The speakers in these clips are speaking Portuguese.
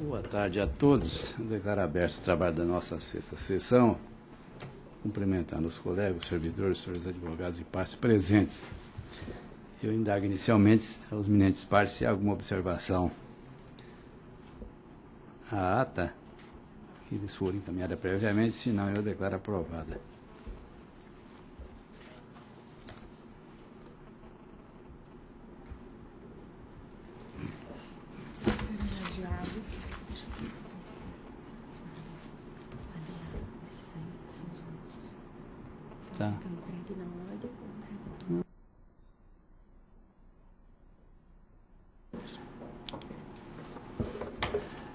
Boa tarde a todos. Eu declaro aberto o trabalho da nossa sexta sessão, cumprimentando os colegas, os servidores, os senhores advogados e partes presentes. Eu indago inicialmente aos eminentes partes se há alguma observação à ata, que lhes for encaminhada previamente, se não, eu declaro aprovada. Tá.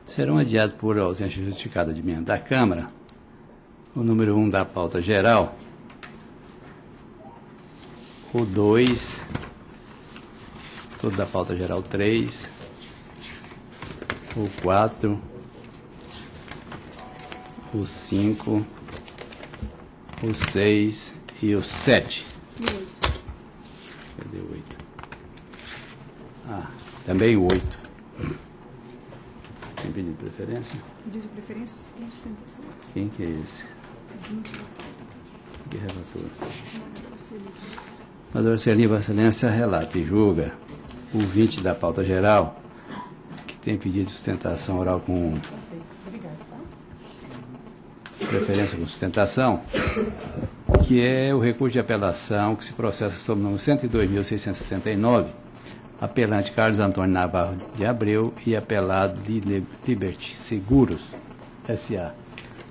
Serão adiados por ausência justificada de membro da Câmara o número 1 da pauta geral, o 2, todo da pauta geral 3, o 4, o 5, o 6 e o 7. Cadê o 8? Ah, também o 8. Tem pedido de preferência? Pedido de preferência com sustentação. Quem que é esse? 20 da pauta. Que relator? Senador Celim, Vossa Excelência, relata e julga o 20 da pauta geral, que tem pedido de sustentação oral com preferência com sustentação, que é o recurso de apelação que se processa sob o número 102.669, apelante Carlos Antônio Navarro de Abreu e apelado de Liberty Seguros, S.A.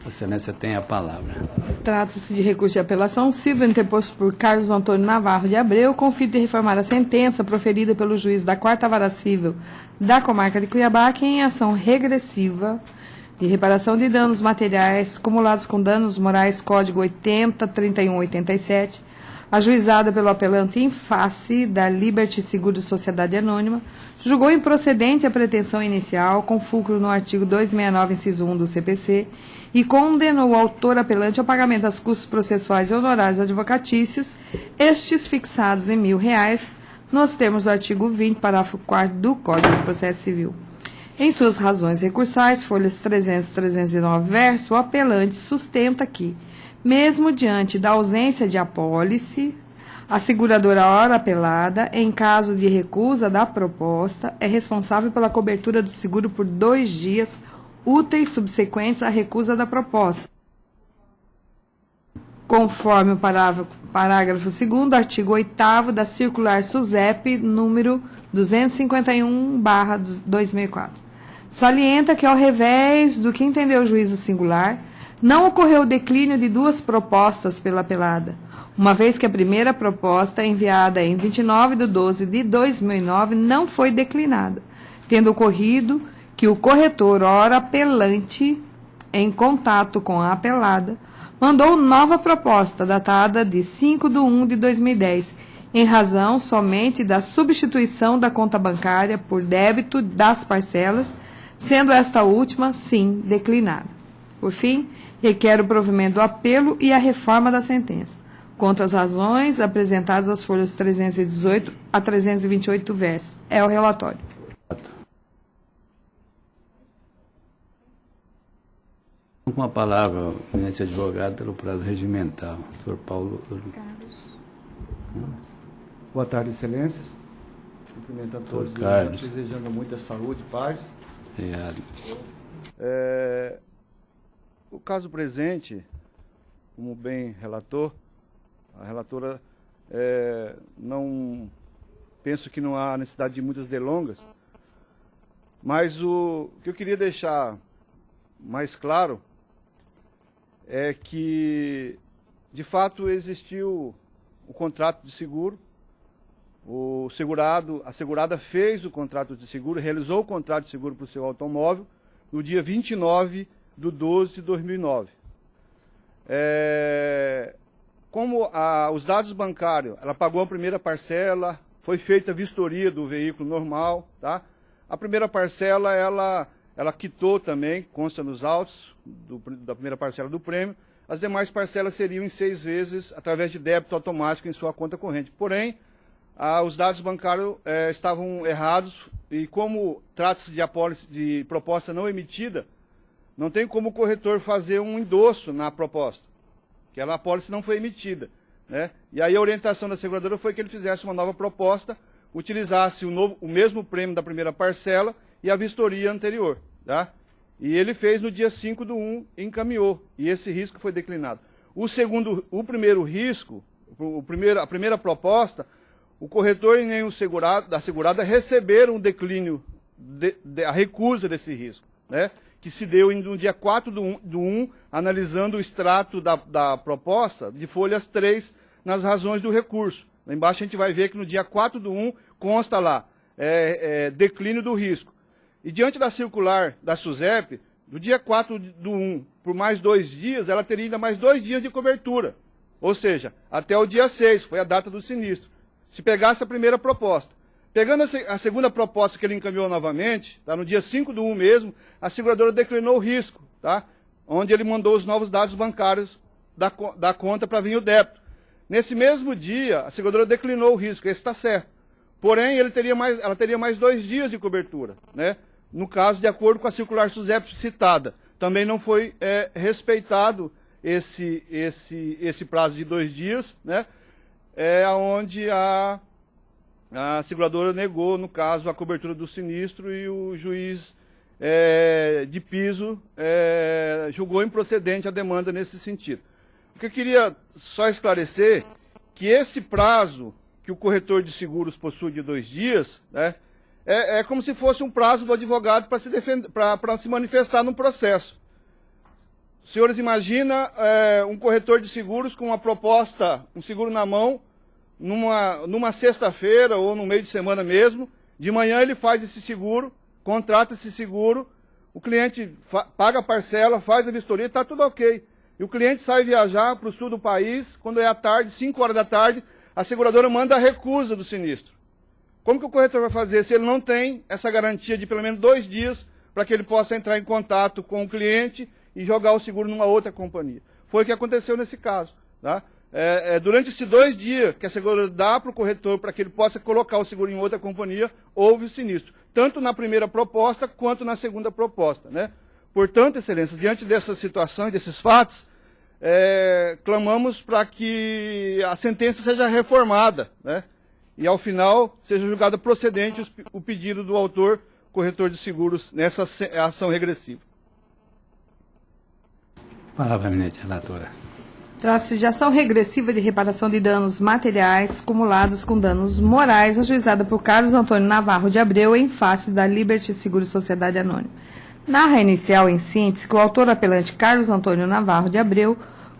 Vossa Excelência tem a palavra. Trata-se de recurso de apelação civil interposto por Carlos Antônio Navarro de Abreu, com o fim de reformar a sentença proferida pelo juiz da 4ª Vara Civil da Comarca de Cuiabá, que em ação regressiva de reparação de danos materiais cumulados com danos morais, código 80.3187, ajuizada pelo apelante em face da Liberty Seguros Sociedade Anônima, julgou improcedente a pretensão inicial, com fulcro no artigo 269, inciso 1 do CPC, e condenou o autor apelante ao pagamento das custos processuais e honorários advocatícios, estes fixados em R$1.000, nos termos do artigo 20, parágrafo 4º do Código de Processo Civil. Em suas razões recursais, folhas 300 e 309, verso, o apelante sustenta que, mesmo diante da ausência de apólice, a seguradora ora apelada, em caso de recusa da proposta, é responsável pela cobertura do seguro por 2 dias úteis subsequentes à recusa da proposta, conforme o parágrafo 2º do artigo 8º da circular SUSEP número 251/2004. Salienta que, ao revés do que entendeu o juízo singular, não ocorreu o declínio de 2 propostas pela apelada, uma vez que a primeira proposta, enviada em 29/12/2009, não foi declinada, tendo ocorrido que o corretor, ora apelante, em contato com a apelada, mandou nova proposta, datada de 5/1/2010, em razão somente da substituição da conta bancária por débito das parcelas, sendo esta última, sim, declinada. Por fim, requer o provimento do apelo e a reforma da sentença, contra as razões apresentadas às folhas 318 a 328, verso. É o relatório. Com a palavra, o eminente advogado, pelo prazo regimental, Dr. Paulo Carlos. Boa tarde, excelências. Cumprimento a todos, desejando muita saúde e paz. Obrigado. O caso presente, como bem relator, a relatora, não penso que não há necessidade de muitas delongas, mas o que eu queria deixar mais claro é que, de fato, existiu o contrato de seguro, a segurada fez o contrato de seguro, realizou o contrato de seguro para o seu automóvel no dia 29/12/2009. Como os dados bancários, ela pagou a primeira parcela, foi feita a vistoria do veículo normal, tá? A primeira parcela, ela quitou também, consta nos autos da primeira parcela do prêmio. As demais parcelas seriam em 6 vezes, através de débito automático em sua conta corrente. Porém, os dados bancários estavam errados e como trata-se de apólice de proposta não emitida, não tem como o corretor fazer um endosso na proposta, que a apólice não foi emitida, né? E aí a orientação da seguradora foi que ele fizesse uma nova proposta, utilizasse o mesmo prêmio da primeira parcela e a vistoria anterior, tá? E ele fez no dia 5/1 e encaminhou, e esse risco foi declinado. O primeiro risco, a primeira proposta, o corretor e nem o segurado, da segurada receberam o declínio, a recusa desse risco, né? Que se deu no dia 4/1, analisando o extrato da proposta de folhas 3 nas razões do recurso. Lá embaixo a gente vai ver que no dia 4/1 consta lá, declínio do risco. E diante da circular da SUSEP, do dia 4/1, por mais 2 dias, ela teria ainda mais 2 dias de cobertura. Ou seja, até o dia 6, foi a data do sinistro. Se pegasse a primeira proposta. Pegando a segunda proposta que ele encaminhou novamente, tá, no dia 5/1 mesmo, a seguradora declinou o risco, tá, onde ele mandou os novos dados bancários da conta para vir o débito. Nesse mesmo dia, a seguradora declinou o risco, esse está certo. Porém, ela teria mais 2 dias de cobertura, né? No caso, de acordo com a circular SUSEP citada. Também não foi respeitado esse prazo de 2 dias, né? Onde a seguradora negou, no caso, a cobertura do sinistro e o juiz de piso julgou improcedente a demanda nesse sentido. O que eu queria só esclarecer que esse prazo que o corretor de seguros possui de 2 dias, né, é como se fosse um prazo do advogado para se manifestar no processo. Senhores, imagina um corretor de seguros com uma proposta, um seguro na mão, numa sexta-feira ou no meio de semana mesmo, de manhã ele faz esse seguro, contrata esse seguro, o cliente paga a parcela, faz a vistoria, está tudo ok. E o cliente sai viajar para o sul do país, quando é à tarde, 5 horas da tarde, a seguradora manda a recusa do sinistro. Como que o corretor vai fazer se ele não tem essa garantia de pelo menos 2 dias para que ele possa entrar em contato com o cliente e jogar o seguro numa outra companhia? Foi o que aconteceu nesse caso, tá? Durante esses 2 dias que a seguradora dá para o corretor para que ele possa colocar o seguro em outra companhia, houve o sinistro, tanto na primeira proposta quanto na segunda proposta, né? Portanto, excelências, diante dessa situação e desses fatos, clamamos para que a sentença seja reformada, né? E, ao final, seja julgada procedente o pedido do autor, corretor de seguros, nessa ação regressiva. Palavra eminente, relatora. Trata-se de ação regressiva de reparação de danos materiais cumulados com danos morais, ajuizada por Carlos Antônio Navarro de Abreu, em face da Liberty Seguros Sociedade Anônima. Narra inicial, em síntese, que o autor apelante Carlos Antônio Navarro de Abreu,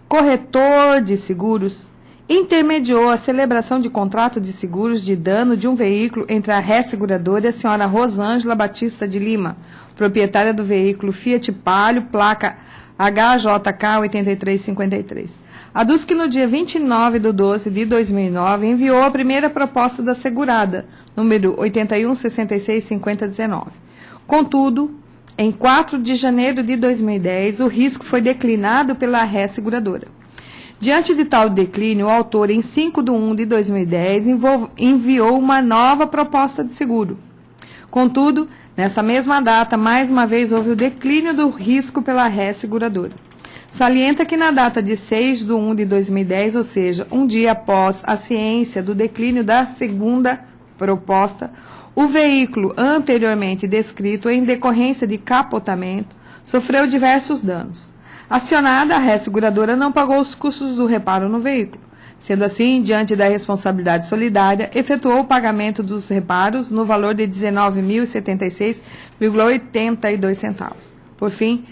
corretor de seguros, intermediou a celebração de contrato de seguros de dano de um veículo entre a resseguradora e a senhora Rosângela Batista de Lima, proprietária do veículo Fiat Palio, placa HJK 8353. Aduz que no dia 29/12/2009 enviou a primeira proposta da segurada, número 81665019. Contudo, em 4 de janeiro de 2010, o risco foi declinado pela resseguradora. Diante de tal declínio, o autor, em 5/1/2010, enviou uma nova proposta de seguro. Contudo, nesta mesma data, mais uma vez houve o declínio do risco pela resseguradora. Salienta que na data de 6/1/2010, ou seja, um dia após a ciência do declínio da segunda proposta, o veículo anteriormente descrito, em decorrência de capotamento, sofreu diversos danos. Acionada, a resseguradora não pagou os custos do reparo no veículo. Sendo assim, diante da responsabilidade solidária, efetuou o pagamento dos reparos no valor de R$ 19.076,82. Por fim,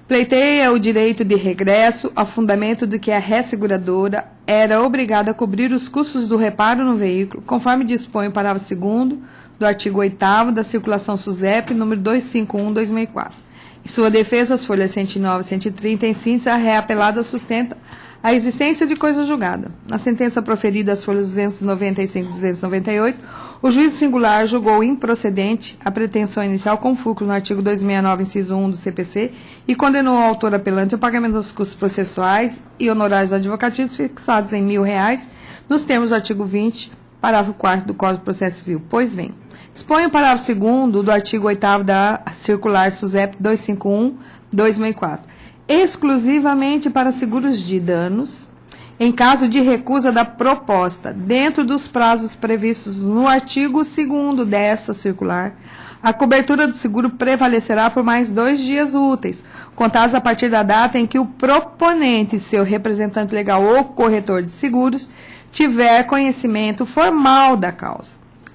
pleiteia o direito de regresso a fundamento de que a resseguradora era obrigada a cobrir os custos do reparo no veículo, conforme dispõe o parágrafo 2º do artigo 8º da circulação SUSEP, número 251/2004. Em sua defesa, as folhas 109 e 130, em síntese, a reapelada sustenta a existência de coisa julgada. Na sentença proferida às folhas 295 e 298, o juiz singular julgou improcedente a pretensão inicial com fulcro no artigo 269, inciso 1 do CPC, e condenou o autor apelante ao pagamento dos custos processuais e honorários advocatícios fixados em R$ 1.000, nos termos do artigo 20 parágrafo 4º do Código de Processo Civil. Pois bem, dispõe o parágrafo 2º do artigo 8º da Circular SUSEP 251/2004, exclusivamente para seguros de danos, em caso de recusa da proposta, dentro dos prazos previstos no artigo 2º desta circular, a cobertura do seguro prevalecerá por mais 2 dias úteis, contados a partir da data em que o proponente, seu representante legal ou corretor de seguros, tiver conhecimento formal da causa.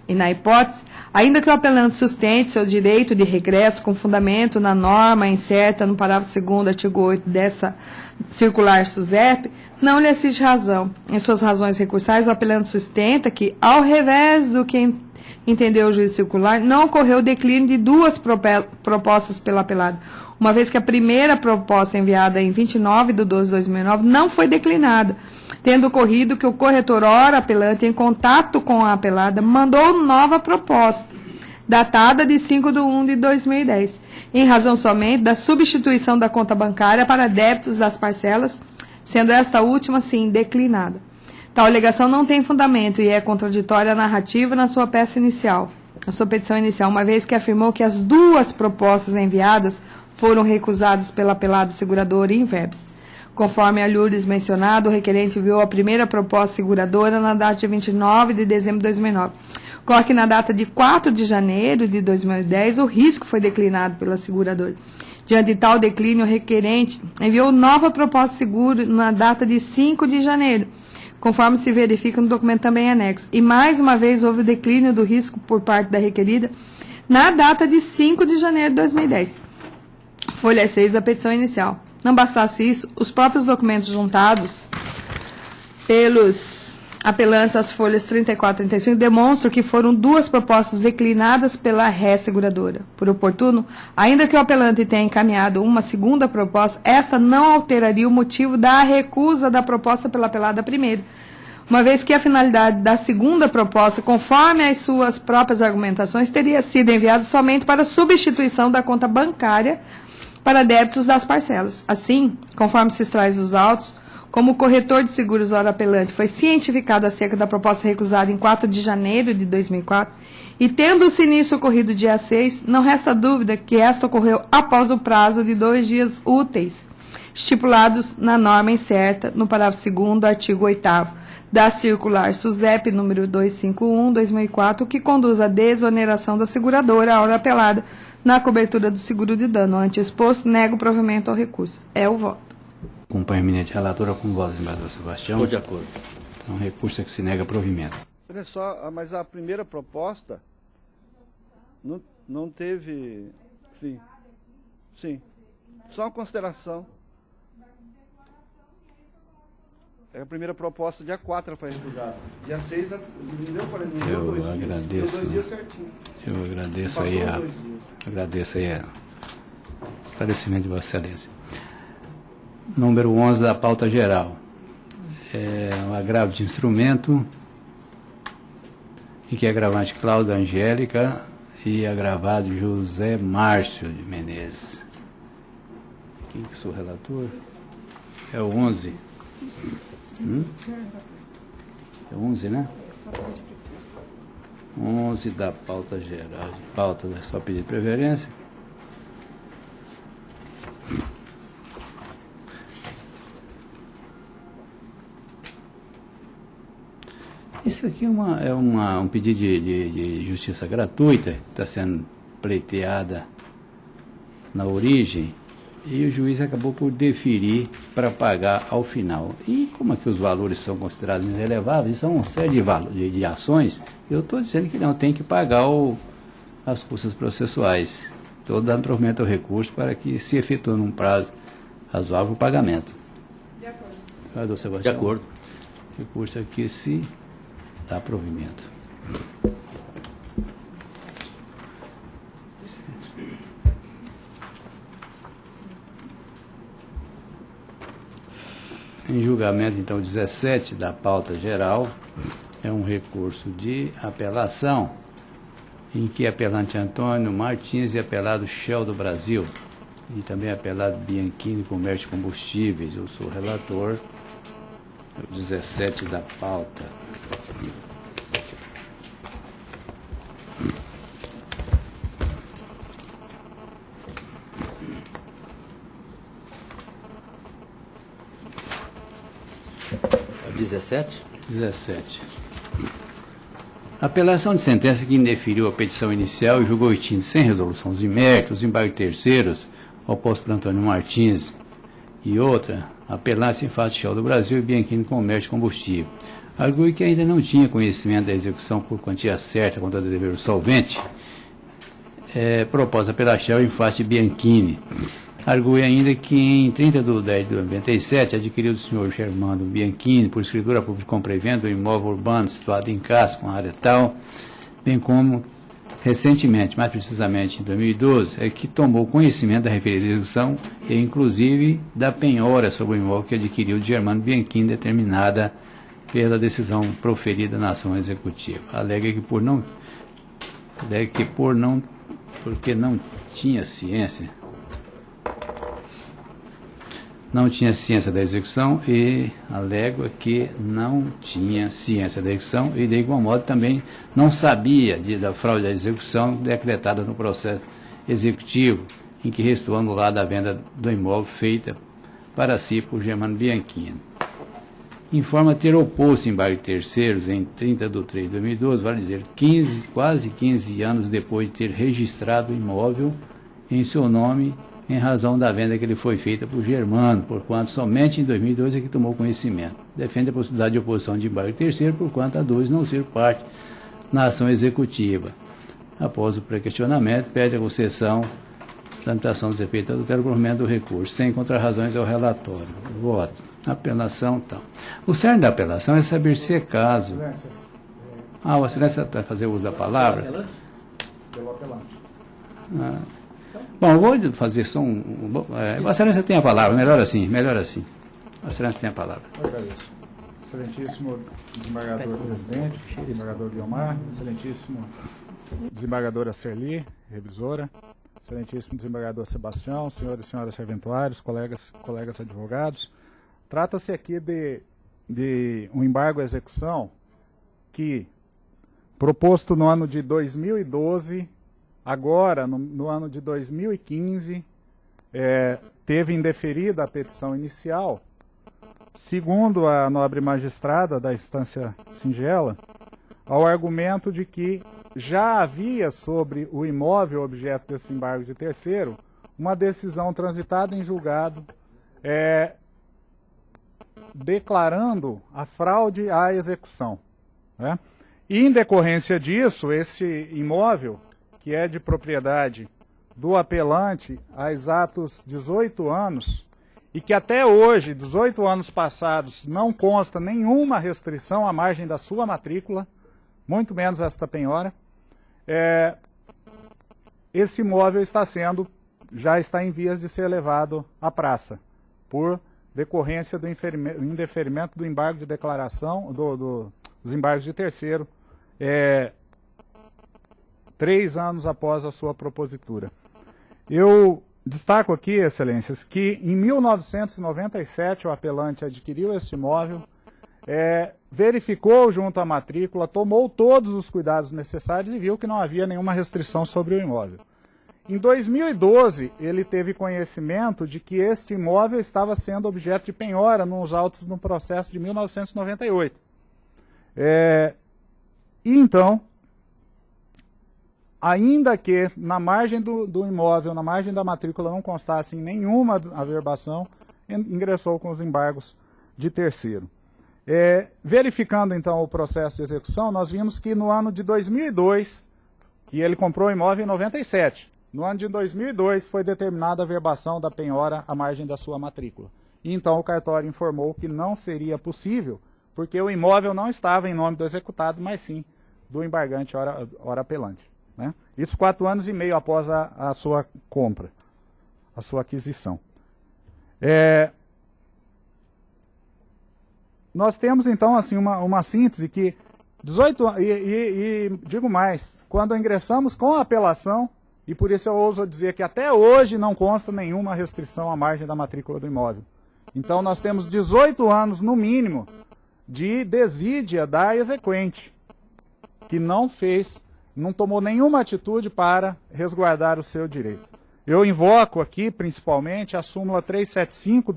E na hipótese, ainda que o apelante sustente seu direito de regresso com fundamento na norma incerta no parágrafo 2º, artigo 8 dessa circular SUSEP, não lhe assiste razão. Em suas razões recursais, o apelante sustenta que, ao revés do que entendeu o juiz circular, não ocorreu o declínio de 2 propostas pelo apelado, uma vez que a primeira proposta enviada em 29/12/2009 não foi declinada, tendo ocorrido que o corretor ora apelante, em contato com a apelada, mandou nova proposta, datada de 5/1/2010, em razão somente da substituição da conta bancária para débitos das parcelas, sendo esta última, sim, declinada. Tal alegação não tem fundamento e é contraditória à narrativa na sua peça inicial, na sua petição inicial, uma vez que afirmou que as 2 propostas enviadas foram recusadas pela apelada seguradora in verbis. Conforme a Lourdes mencionado, o requerente enviou a primeira proposta seguradora na data de 29 de dezembro de 2009. Ocorre que na data de 4 de janeiro de 2010, o risco foi declinado pela seguradora. Diante de tal declínio, o requerente enviou nova proposta de seguro na data de 5 de janeiro, conforme se verifica no documento também anexo. E mais uma vez houve o declínio do risco por parte da requerida na data de 5 de janeiro de 2010. Folha 6 da petição inicial. Não bastasse isso, os próprios documentos juntados pelos apelantes às folhas 34 e 35 demonstram que foram 2 propostas declinadas pela ré-seguradora. Por oportuno, ainda que o apelante tenha encaminhado uma segunda proposta, esta não alteraria o motivo da recusa da proposta pela apelada primeira, uma vez que a finalidade da segunda proposta, conforme as suas próprias argumentações, teria sido enviada somente para substituição da conta bancária para débitos das parcelas. Assim, conforme se extrai dos autos, como o corretor de seguros ora apelante foi cientificado acerca da proposta recusada em 4 de janeiro de 2004, e tendo o sinistro ocorrido dia 6, não resta dúvida que esta ocorreu após o prazo de 2 dias úteis, estipulados na norma incerta, no parágrafo 2º, artigo 8º, da circular SUSEP número 251/2004, que conduz à desoneração da seguradora à hora apelada na cobertura do seguro de dano. Ante exposto, nego o provimento ao recurso. É o voto. Acompanho a eminente relatora com voz, embaixador Sebastião. Estou de acordo. Então, recurso é que se nega provimento. Olha só, mas a primeira proposta não teve... Sim. Só uma consideração. A primeira proposta, dia 4, ela foi recusada. Dia 6, Eu agradeço. 2 dias certinho. Eu agradeço aí a esclarecimento de Vossa Excelência. Número 11 da pauta geral. É um agravo de instrumento, em que é agravante Cláudia Angélica e agravado José Márcio de Menezes. Quem que sou o relator? É o 11. É 11, né? 11 da pauta geral, pauta da sua pedido de preferência. Isso aqui é um pedido de justiça gratuita, que está sendo pleiteada na origem, e o juiz acabou por deferir para pagar ao final. E como é que os valores são considerados irreleváveis, são uma série de ações, eu estou dizendo que não, tem que pagar as custas processuais. Estou dando provimento ao recurso para que se efetue num prazo razoável o pagamento. De acordo. Senador Sebastião? De acordo. Recurso aqui se dá provimento. Em julgamento, então, 17 da pauta geral, é um recurso de apelação, em que apelante Antônio Martins e apelado Shell do Brasil, e também apelado Bianchini Comércio de Combustíveis. Eu sou o relator, 17 da pauta. 17? 17. Apelação de sentença que indeferiu a petição inicial e julgou extinto sem resolução dos méritos, os embargos terceiros, oposto por Antônio Martins e outra, apelante em face de Shell do Brasil e Bianchini Comércio e Combustível. Argui que ainda não tinha conhecimento da execução por quantia certa contra o dever solvente, proposta pela Shell em face de Bianchini. Argui ainda que em 30 de 10 de 97 adquiriu do senhor Germano Bianchini, por escritura pública de compra e venda, um imóvel urbano situado em Casco, com área tal, bem como recentemente, mais precisamente em 2012, é que tomou conhecimento da referida execução e inclusive da penhora sobre o imóvel que adquiriu de Germano Bianchini, determinada pela decisão proferida na ação executiva. Alega que porque não tinha ciência da execução e alega que não tinha ciência da execução e, de igual modo, também não sabia da fraude da execução decretada no processo executivo, em que restou anulada a venda do imóvel feita para si por Germano Bianchini. Informa ter oposto embargo terceiros em 30 de 3 de 2012, vale dizer, quase 15 anos depois de ter registrado o imóvel em seu nome, em razão da venda que lhe foi feita por Germano, porquanto somente em 2012 é que tomou conhecimento. Defende a possibilidade de oposição de embargo terceiro, porquanto a dois não ser parte na ação executiva. Após o pré-questionamento, pede a concessão da tramitação dos efeitos adultério por meio do recurso, sem contrarrazões ao relatório. Voto. Apelação, então. O cerne da apelação é saber se é caso... o excelência vai fazer uso da palavra? Pelo apelante. Bom, eu vou fazer só a excelência tem a palavra, melhor assim. A excelência tem a palavra. Eu agradeço. Excelentíssimo desembargador presidente, desembargador Guiomar, excelentíssimo desembargadora Serli, revisora, excelentíssimo desembargador Sebastião, senhores e senhoras serventuários, colegas advogados. Trata-se aqui de um embargo à execução que, proposto no ano de 2012, agora, no ano de 2015, teve indeferida a petição inicial, segundo a nobre magistrada da instância singela, ao argumento de que já havia sobre o imóvel objeto desse embargo de terceiro uma decisão transitada em julgado declarando a fraude à execução. Né? E, em decorrência disso, esse imóvel, que é de propriedade do apelante há exatos 18 anos, e que até hoje, 18 anos passados, não consta nenhuma restrição à margem da sua matrícula, muito menos esta penhora, esse imóvel já está em vias de ser levado à praça, por decorrência do indeferimento do embargo de declaração, dos embargos de terceiro, 3 anos após a sua propositura. Eu destaco aqui, excelências, que em 1997 o apelante adquiriu este imóvel, verificou junto à matrícula, tomou todos os cuidados necessários e viu que não havia nenhuma restrição sobre o imóvel. Em 2012, ele teve conhecimento de que este imóvel estava sendo objeto de penhora nos autos no processo de 1998. E então, ainda que na margem do imóvel, na margem da matrícula não constasse em nenhuma averbação, ingressou com os embargos de terceiro. Verificando então o processo de execução, nós vimos que no ano de 2002, e ele comprou o imóvel em 97, no ano de 2002 foi determinada a averbação da penhora à margem da sua matrícula. E então o cartório informou que não seria possível, porque o imóvel não estava em nome do executado, mas sim do embargante ora apelante. Né? Isso 4 anos e meio após a sua compra, a sua aquisição. Nós temos então assim uma síntese que 18 e digo mais, quando ingressamos com a apelação, e por isso eu ouso dizer que até hoje não consta nenhuma restrição à margem da matrícula do imóvel. Então nós temos 18 anos no mínimo de desídia da exequente, que não tomou nenhuma atitude para resguardar o seu direito. Eu invoco aqui, principalmente, a súmula 375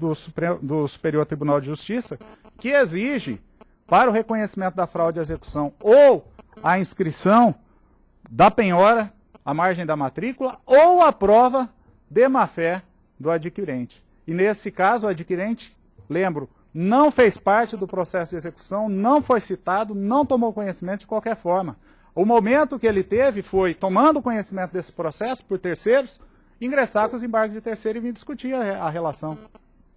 do Superior Tribunal de Justiça, que exige para o reconhecimento da fraude à execução ou a inscrição da penhora à margem da matrícula ou a prova de má-fé do adquirente. E nesse caso, o adquirente, lembro, não fez parte do processo de execução, não foi citado, não tomou conhecimento de qualquer forma. O momento que ele teve foi, tomando conhecimento desse processo por terceiros, ingressar com os embargos de terceiro e vir discutir a relação.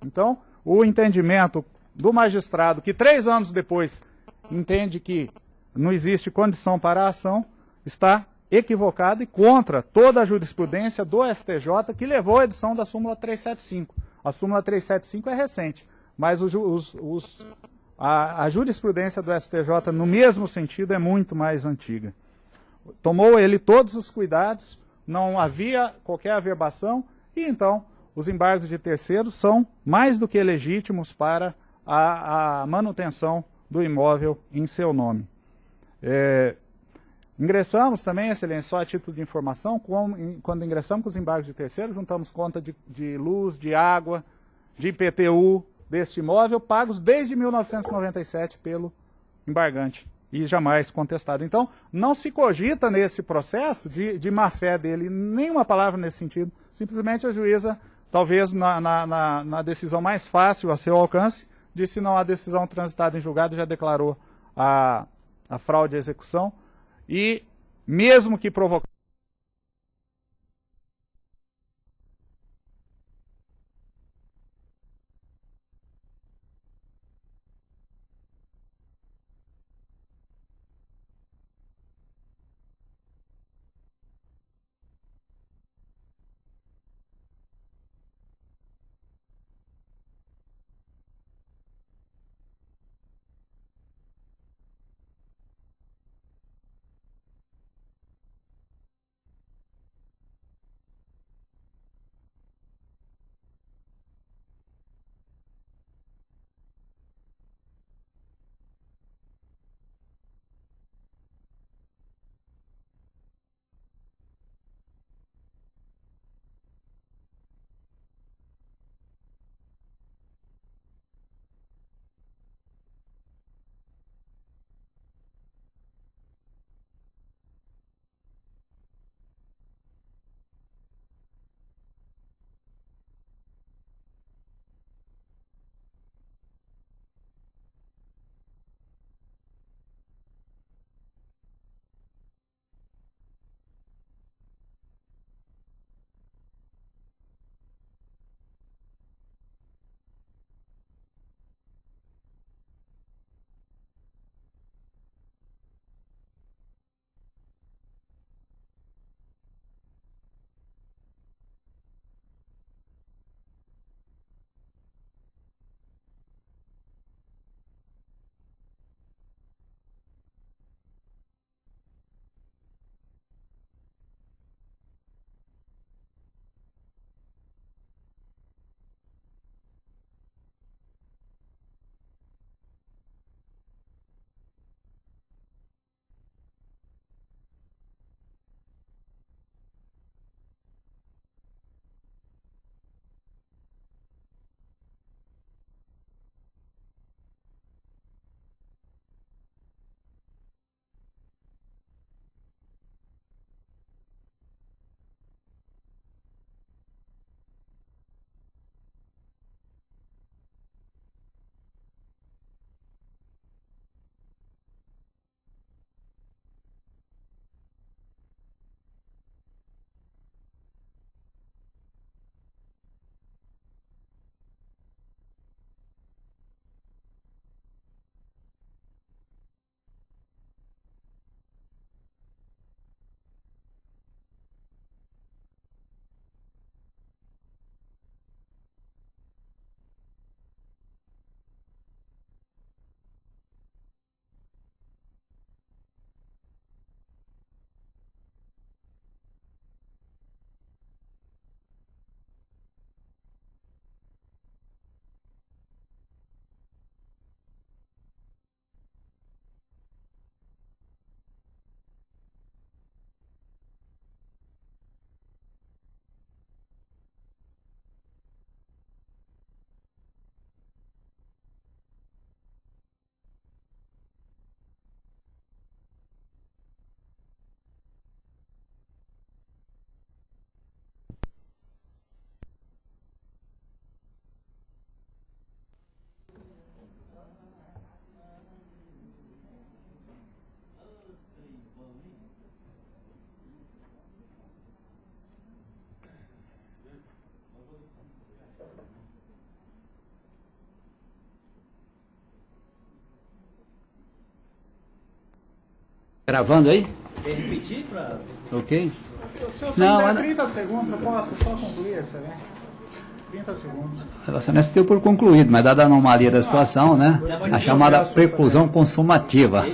Então, o entendimento do magistrado, que 3 anos depois entende que não existe condição para a ação, está equivocado e contra toda a jurisprudência do STJ que levou à edição da súmula 375. A súmula 375 é recente, mas a jurisprudência do STJ no mesmo sentido é muito mais antiga. Tomou ele todos os cuidados, não havia qualquer averbação e então os embargos de terceiros são mais do que legítimos para a manutenção do imóvel em seu nome. Ingressamos também, excelência, só a título de informação, quando ingressamos com os embargos de terceiros, juntamos conta de luz, de água, de IPTU deste imóvel, pagos desde 1997 pelo embargante e jamais contestado. Então, não se cogita nesse processo de má-fé dele, nenhuma palavra nesse sentido, simplesmente a juíza, talvez na decisão mais fácil a seu alcance, disse não há decisão transitada em julgado, já declarou a fraude à execução, e mesmo que provocar Gravando aí? Quer repetir para... Ok? Se eu Não, der mas- 30 segundos, eu posso só concluir, excelência? 30 segundos. A Vossa Excelência deu por concluído, mas dada a anomalia da situação, né? A chamada preclusão consumativa.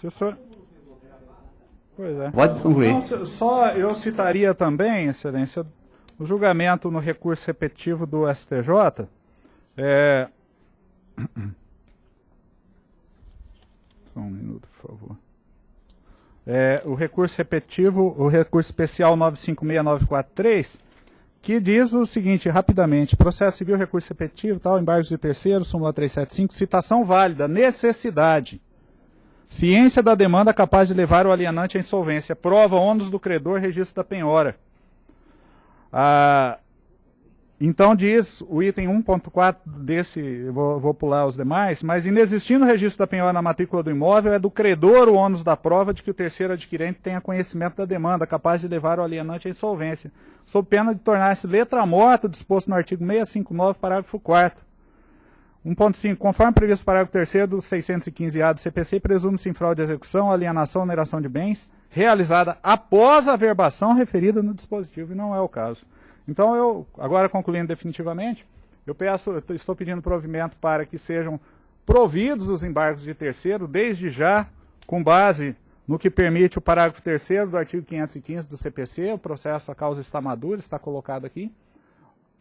Se o senhor... Pois é. Pode concluir. Não, só eu citaria também, excelência, o julgamento no recurso repetitivo do STJ. Só um minuto, por favor. O recurso repetitivo, o recurso especial 956943, que diz o seguinte, rapidamente: processo civil, recurso repetitivo, tal, embargos de terceiro, súmula 375, citação válida, necessidade. Ciência da demanda capaz de levar o alienante à insolvência. Prova, ônus do credor, registro da penhora. Então diz o item 1.4 desse, vou pular os demais, mas inexistindo o registro da penhora na matrícula do imóvel, é do credor o ônus da prova de que o terceiro adquirente tenha conhecimento da demanda, capaz de levar o alienante à insolvência, sob pena de tornar-se letra morta disposto no artigo 659, parágrafo 4º. 1.5. Conforme previsto no parágrafo 3º do 615-A do CPC, presume-se em fraude de execução, alienação ou oneração de bens realizada após a averbação referida no dispositivo, e não é o caso. Então, eu, agora concluindo definitivamente, estou pedindo provimento para que sejam providos os embargos de terceiro, desde já, com base no que permite o parágrafo 3º do artigo 515 do CPC, o processo, a causa está madura, está colocado aqui.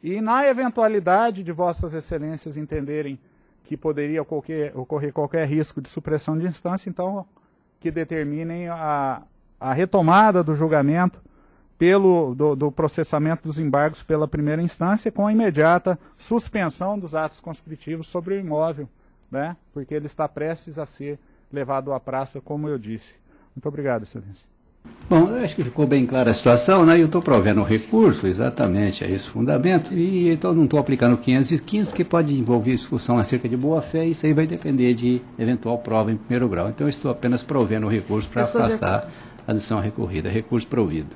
E na eventualidade de vossas excelências entenderem que poderia ocorrer qualquer risco de supressão de instância, então que determinem a retomada do julgamento do processamento dos embargos pela primeira instância, com a imediata suspensão dos atos constritivos sobre o imóvel, né? Porque ele está prestes a ser levado à praça, como eu disse. Muito obrigado, excelência. Bom, eu acho que ficou bem clara a situação, né? Eu estou provendo o recurso exatamente a esse fundamento, e então não estou aplicando o 515, porque pode envolver discussão acerca de boa-fé, e isso aí vai depender de eventual prova em primeiro grau. Então eu estou apenas provendo o recurso para afastar a decisão recorrida. Recurso provido.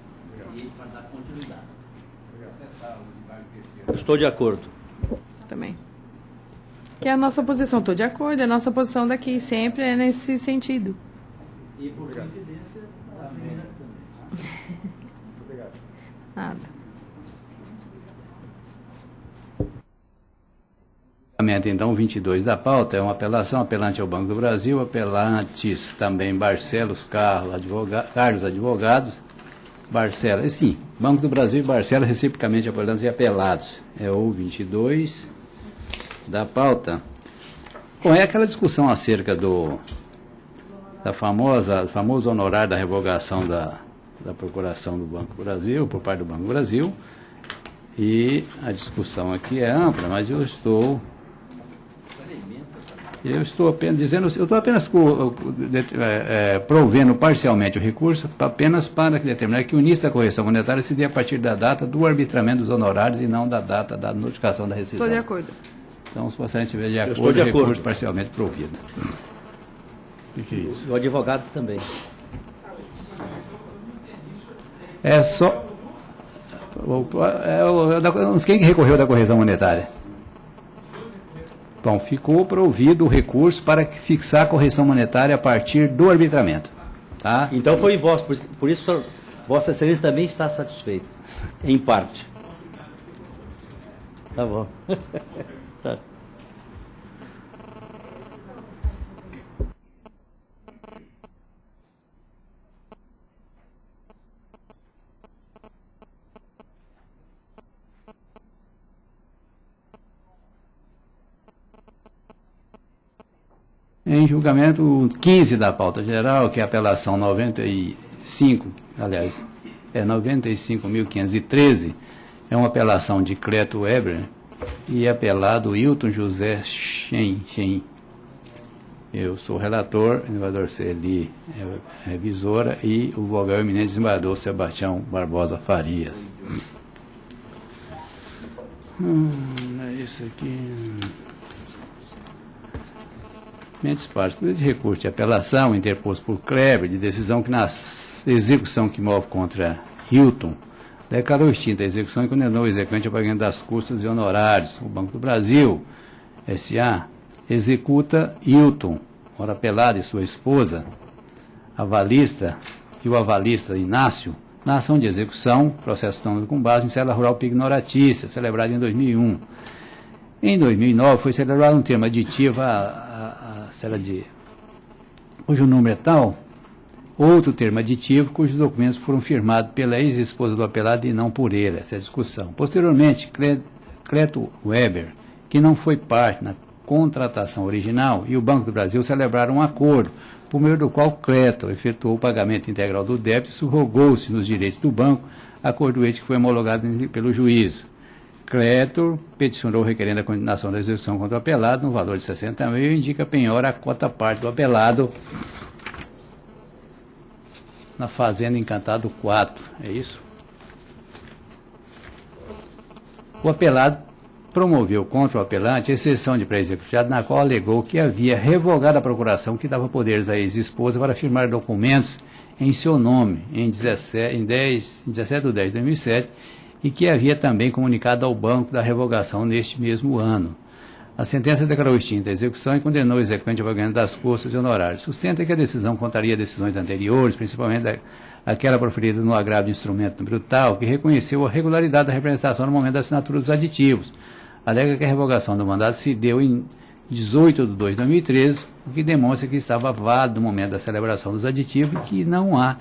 Estou de acordo. Também. Que é a nossa posição, estou de acordo, a nossa posição daqui sempre é nesse sentido. E por coincidência, a primeira também. Nada. Então, 22 da pauta é uma apelação, apelante ao Banco do Brasil, apelantes também Barcelos, Carlos Advogados, Barcelos, sim, Banco do Brasil e Barcelos reciprocamente apelantes e apelados. É o 22 da pauta. Bom, é aquela discussão acerca famoso honorário da revogação da procuração do Banco do Brasil, por parte do Banco do Brasil, e a discussão aqui é ampla, mas eu estou apenas dizendo, eu estou apenas provendo parcialmente o recurso, apenas para determinar que o início da correção monetária se dê a partir da data do arbitramento dos honorários e não da data da notificação da rescisão. Estou de acordo. Então, se você estiver de estou acordo, de o acordo. recurso parcialmente provido. O que é isso? O advogado também. É só... Quem recorreu da correção monetária? Bom, ficou provido o recurso para fixar a correção monetária a partir do arbitramento. Tá? Então foi em vosso, por isso Vossa Excelência também está satisfeito, em parte. Tá bom. Tá. Em julgamento 15 da pauta geral, que é a apelação 95.513, é uma apelação de Cleto Weber e apelado Hilton José Shen. Eu sou relator, desembargador Celi, revisora, e o vogal eminente desembargador Sebastião Barbosa Farias. É isso aqui. Partes de recurso de apelação interposto por Kleber, de decisão que na execução que move contra Hilton, declarou extinta a execução e condenou o executante ao pagamento das custas e honorários. O Banco do Brasil, S.A., executa Hilton, ora apelado, e sua esposa, avalista e o avalista Inácio na ação de execução, processo nômino com base em célula rural pignoratícia, celebrada em 2001. Em 2009 foi celebrado um termo aditivo à célula cujo número é tal, outro termo aditivo cujos documentos foram firmados pela ex-esposa do apelado e não por ele, essa é a discussão. Posteriormente, Cleto Weber, que não foi parte na contratação original, e o Banco do Brasil celebraram um acordo, por meio do qual Cleto efetuou o pagamento integral do débito e subrogou-se nos direitos do banco, acordo este que foi homologado pelo juízo. Cleto peticionou requerendo a condenação da execução contra o apelado no valor de 60 mil e indica penhora a cota parte do apelado na Fazenda Encantado 4. É isso? O apelado promoveu contra o apelante exceção de pré-executivo, na qual alegou que havia revogado a procuração que dava poderes à ex-esposa para firmar documentos em seu nome em 17 de 10 de 2007 e que havia também comunicado ao banco da revogação neste mesmo ano. A sentença declarou extinta a execução e condenou o exequente ao pagamento das custas e honorários. Sustenta que a decisão contraria decisões anteriores, principalmente aquela proferida no agravo de instrumento número tal, que reconheceu a regularidade da representação no momento da assinatura dos aditivos. Alega que a revogação do mandato se deu em 18 de 2 de 2013, o que demonstra que estava válido no momento da celebração dos aditivos e que não há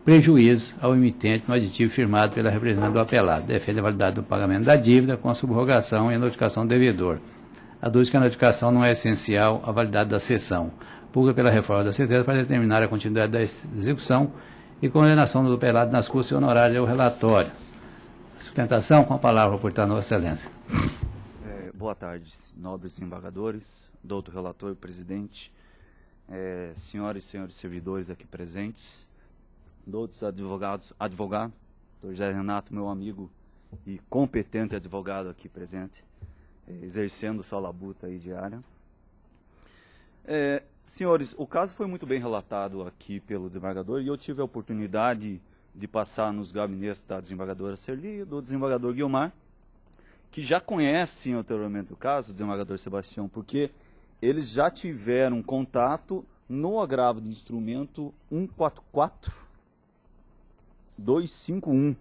prejuízo ao emitente no aditivo firmado pela representante do apelado. Defende a validade do pagamento da dívida com a subrogação e a notificação do devedor. Aduz que a notificação não é essencial à validade da cessão. Pulga pela reforma da sentença para determinar a continuidade da execução e condenação do apelado nas custas e honorários ao relatório. Sustentação, com a palavra, portanto, Vossa Excelência. Boa tarde, nobres desembargadores, doutor relator, presidente, senhoras e senhores servidores aqui presentes, doutos advogado, doutor José Renato, meu amigo e competente advogado aqui presente, exercendo sua labuta aí diária. Senhores, o caso foi muito bem relatado aqui pelo desembargador e eu tive a oportunidade de passar nos gabinetes da desembargadora Serli e do desembargador Guiomar, que já conhecem anteriormente o caso, do desembargador Sebastião, porque eles já tiveram contato no agravo do instrumento 144251,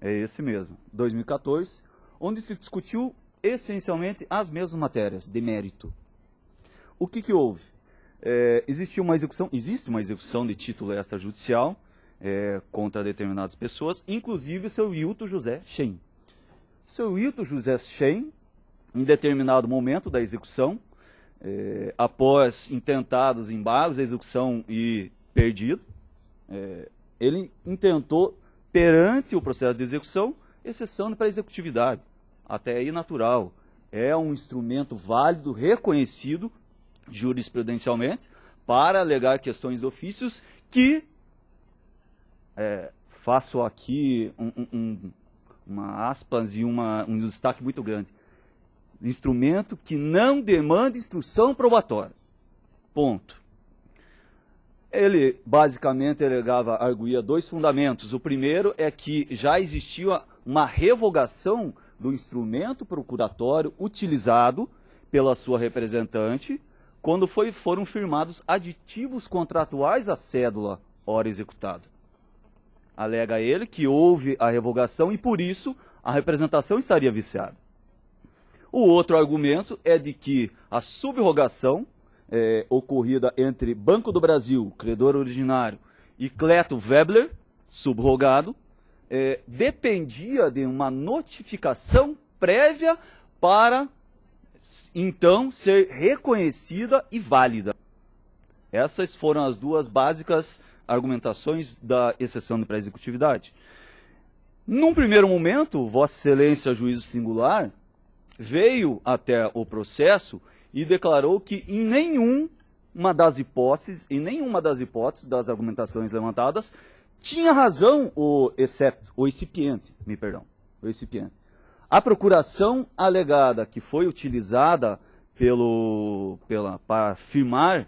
é esse mesmo, 2014, onde se discutiu essencialmente as mesmas matérias, de mérito. O que houve? Existe uma execução de título extrajudicial contra determinadas pessoas, inclusive o seu Hilton José Shen. O seu Hilton José Shen, em determinado momento da execução, após intentados embargos da execução e perdido, ele intentou, perante o processo de execução, exceção para a executividade. Até aí natural. É um instrumento válido, reconhecido jurisprudencialmente, para alegar questões de ofícios que, faço aqui uma aspas e um destaque muito grande, instrumento que não demanda instrução probatória. Ponto. Ele basicamente arguía dois fundamentos. O primeiro é que já existia uma revogação do instrumento procuratório utilizado pela sua representante quando foram firmados aditivos contratuais à cédula ora executada. Alega ele que houve a revogação e, por isso, a representação estaria viciada. O outro argumento é de que a subrogação ocorrida entre Banco do Brasil, credor originário, e Cleto Weber, subrogado, dependia de uma notificação prévia para, então, ser reconhecida e válida. Essas foram as duas básicas argumentações da exceção de pré-executividade. Num primeiro momento, Vossa Excelência, juízo singular, veio até o processo e declarou que em nenhuma das hipóteses das argumentações levantadas, tinha razão o recipiente. A procuração alegada que foi utilizada para firmar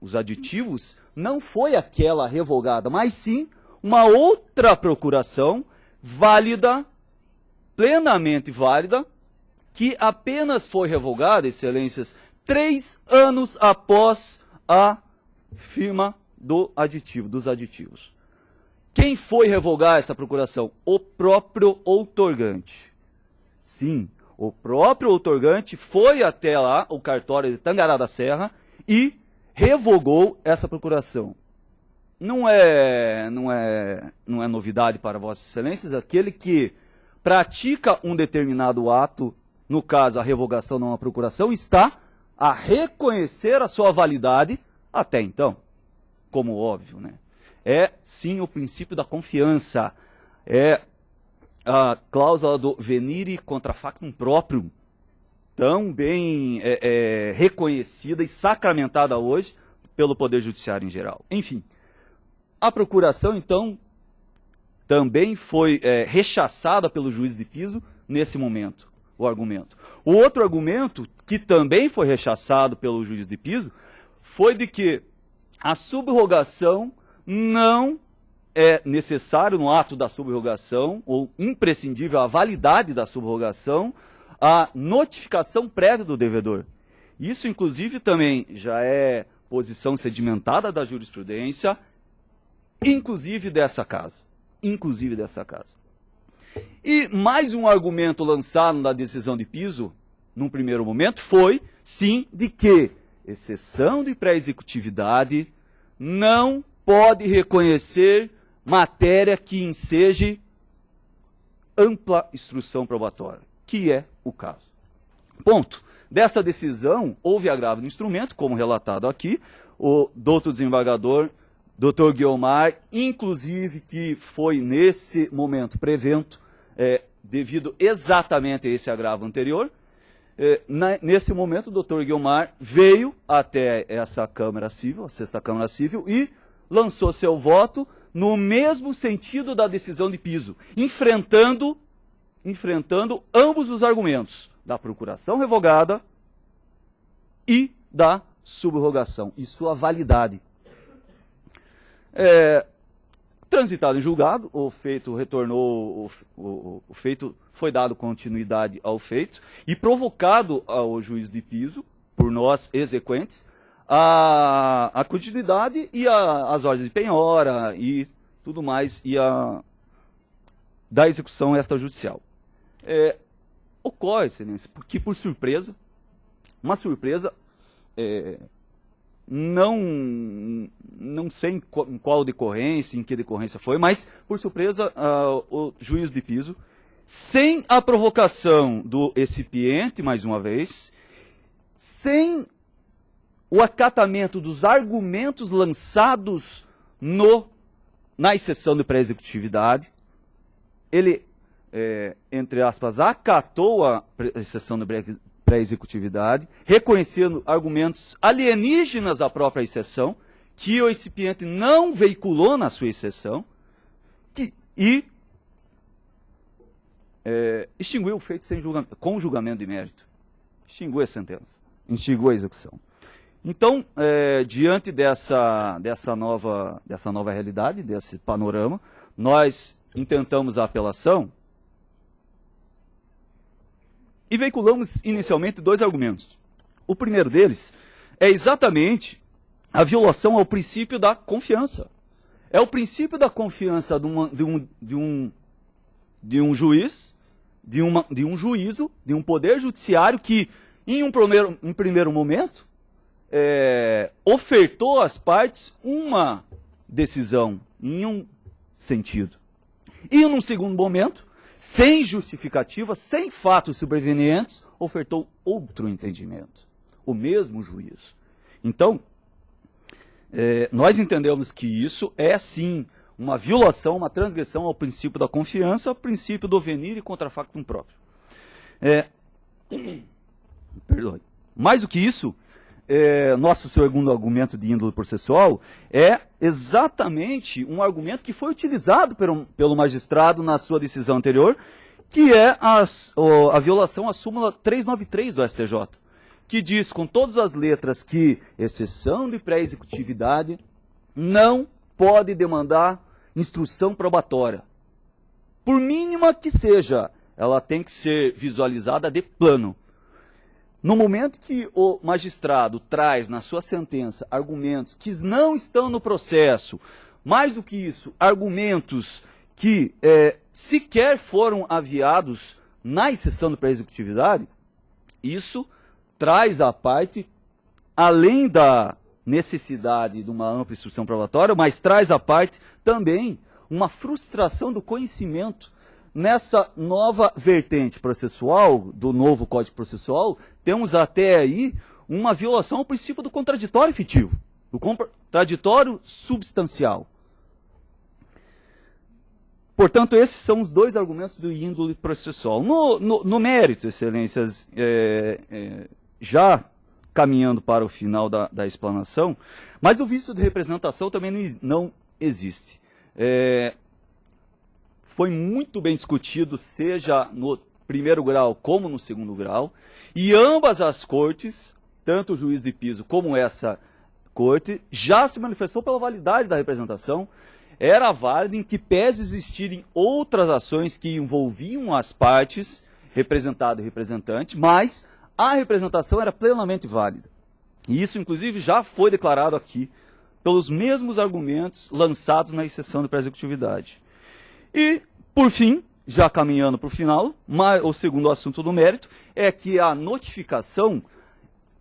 os aditivos não foi aquela revogada, mas sim uma outra procuração válida, plenamente válida, que apenas foi revogada, excelências, 3 anos após a firma dos aditivos. Quem foi revogar essa procuração? O próprio outorgante. Sim, o próprio outorgante foi até lá, o cartório de Tangará da Serra, e revogou essa procuração. Não é novidade para Vossas Excelências, aquele que pratica um determinado ato, no caso a revogação não a procuração, está a reconhecer a sua validade até então, como óbvio, né? É sim o princípio da confiança, é a cláusula do venire contra factum próprio, tão bem reconhecida e sacramentada hoje pelo Poder Judiciário em geral. Enfim, a procuração, então, também foi rechaçada pelo juiz de piso nesse momento, o argumento. O outro argumento, que também foi rechaçado pelo juiz de piso, foi de que a subrogação não é necessário no ato da subrogação, ou imprescindível a validade da subrogação, a notificação prévia do devedor. Isso, inclusive, também já é posição sedimentada da jurisprudência, inclusive dessa casa. E mais um argumento lançado na decisão de piso, num primeiro momento, foi, sim, de que exceção de pré-executividade não pode reconhecer matéria que enseje ampla instrução probatória, que é o caso. Ponto. Dessa decisão, houve agravo no instrumento, como relatado aqui, o doutor desembargador, doutor Guiomar, inclusive que foi nesse momento prevento, devido exatamente a esse agravo anterior, nesse momento o doutor Guiomar veio até essa Câmara Civil, a 6ª Câmara Civil, e lançou seu voto no mesmo sentido da decisão de piso, enfrentando ambos os argumentos, da procuração revogada e da subrogação, e sua validade. Transitado em julgado, o feito retornou, o feito foi dado continuidade ao feito, e provocado ao juiz de piso, por nós exequentes, a continuidade e as ordens de penhora e tudo mais, e da execução extrajudicial. Ocorre, excelência, porque por surpresa, uma surpresa, não sei em qual decorrência, em que decorrência foi, mas por surpresa o juiz de piso, sem a provocação do recipiente, mais uma vez, sem o acatamento dos argumentos lançados na exceção de pré-executividade, ele, entre aspas, acatou a exceção de pré-executividade, reconhecendo argumentos alienígenas à própria exceção, que o recipiente não veiculou na sua exceção, e extinguiu o feito com julgamento de mérito. Extinguiu a sentença, extinguiu a execução. Então, diante dessa nova realidade, desse panorama, nós intentamos a apelação e veiculamos inicialmente 2 argumentos. O primeiro deles é exatamente a violação ao princípio da confiança. É o princípio da confiança de um juiz, de um juízo, de um poder judiciário que, em um primeiro momento, ofertou às partes uma decisão em um sentido. E, num segundo momento, sem justificativa, sem fatos sobrevenientes, ofertou outro entendimento. O mesmo juízo. Então, nós entendemos que isso é, sim, uma violação, uma transgressão ao princípio da confiança, ao princípio do venire contra factum próprio. Perdoe. Mais do que isso, nosso segundo argumento de índole processual é exatamente um argumento que foi utilizado pelo magistrado na sua decisão anterior, que é a violação à súmula 393 do STJ, que diz com todas as letras que exceção de pré-executividade não pode demandar instrução probatória. Por mínima que seja, ela tem que ser visualizada de plano. No momento que o magistrado traz na sua sentença argumentos que não estão no processo, mais do que isso, argumentos que sequer foram aviados na exceção de pré-executividade, isso traz à parte, além da necessidade de uma ampla instrução probatória, mas traz à parte também uma frustração do conhecimento. Nessa nova vertente processual, do novo Código Processual, temos até aí uma violação ao princípio do contraditório efetivo, do contraditório substancial. Portanto, esses são os dois argumentos do índole processual. No mérito, excelências, já caminhando para o final da explanação, mas o vício de representação também não existe. Foi muito bem discutido, seja no primeiro grau como no segundo grau, e ambas as cortes, tanto o juiz de piso como essa corte, já se manifestou pela validade da representação. Era válida em que pese existirem outras ações que envolviam as partes, representado e representante, mas a representação era plenamente válida. E isso, inclusive, já foi declarado aqui pelos mesmos argumentos lançados na exceção de pré-executividade. E, por fim, já caminhando para o final, o segundo assunto do mérito é que a notificação,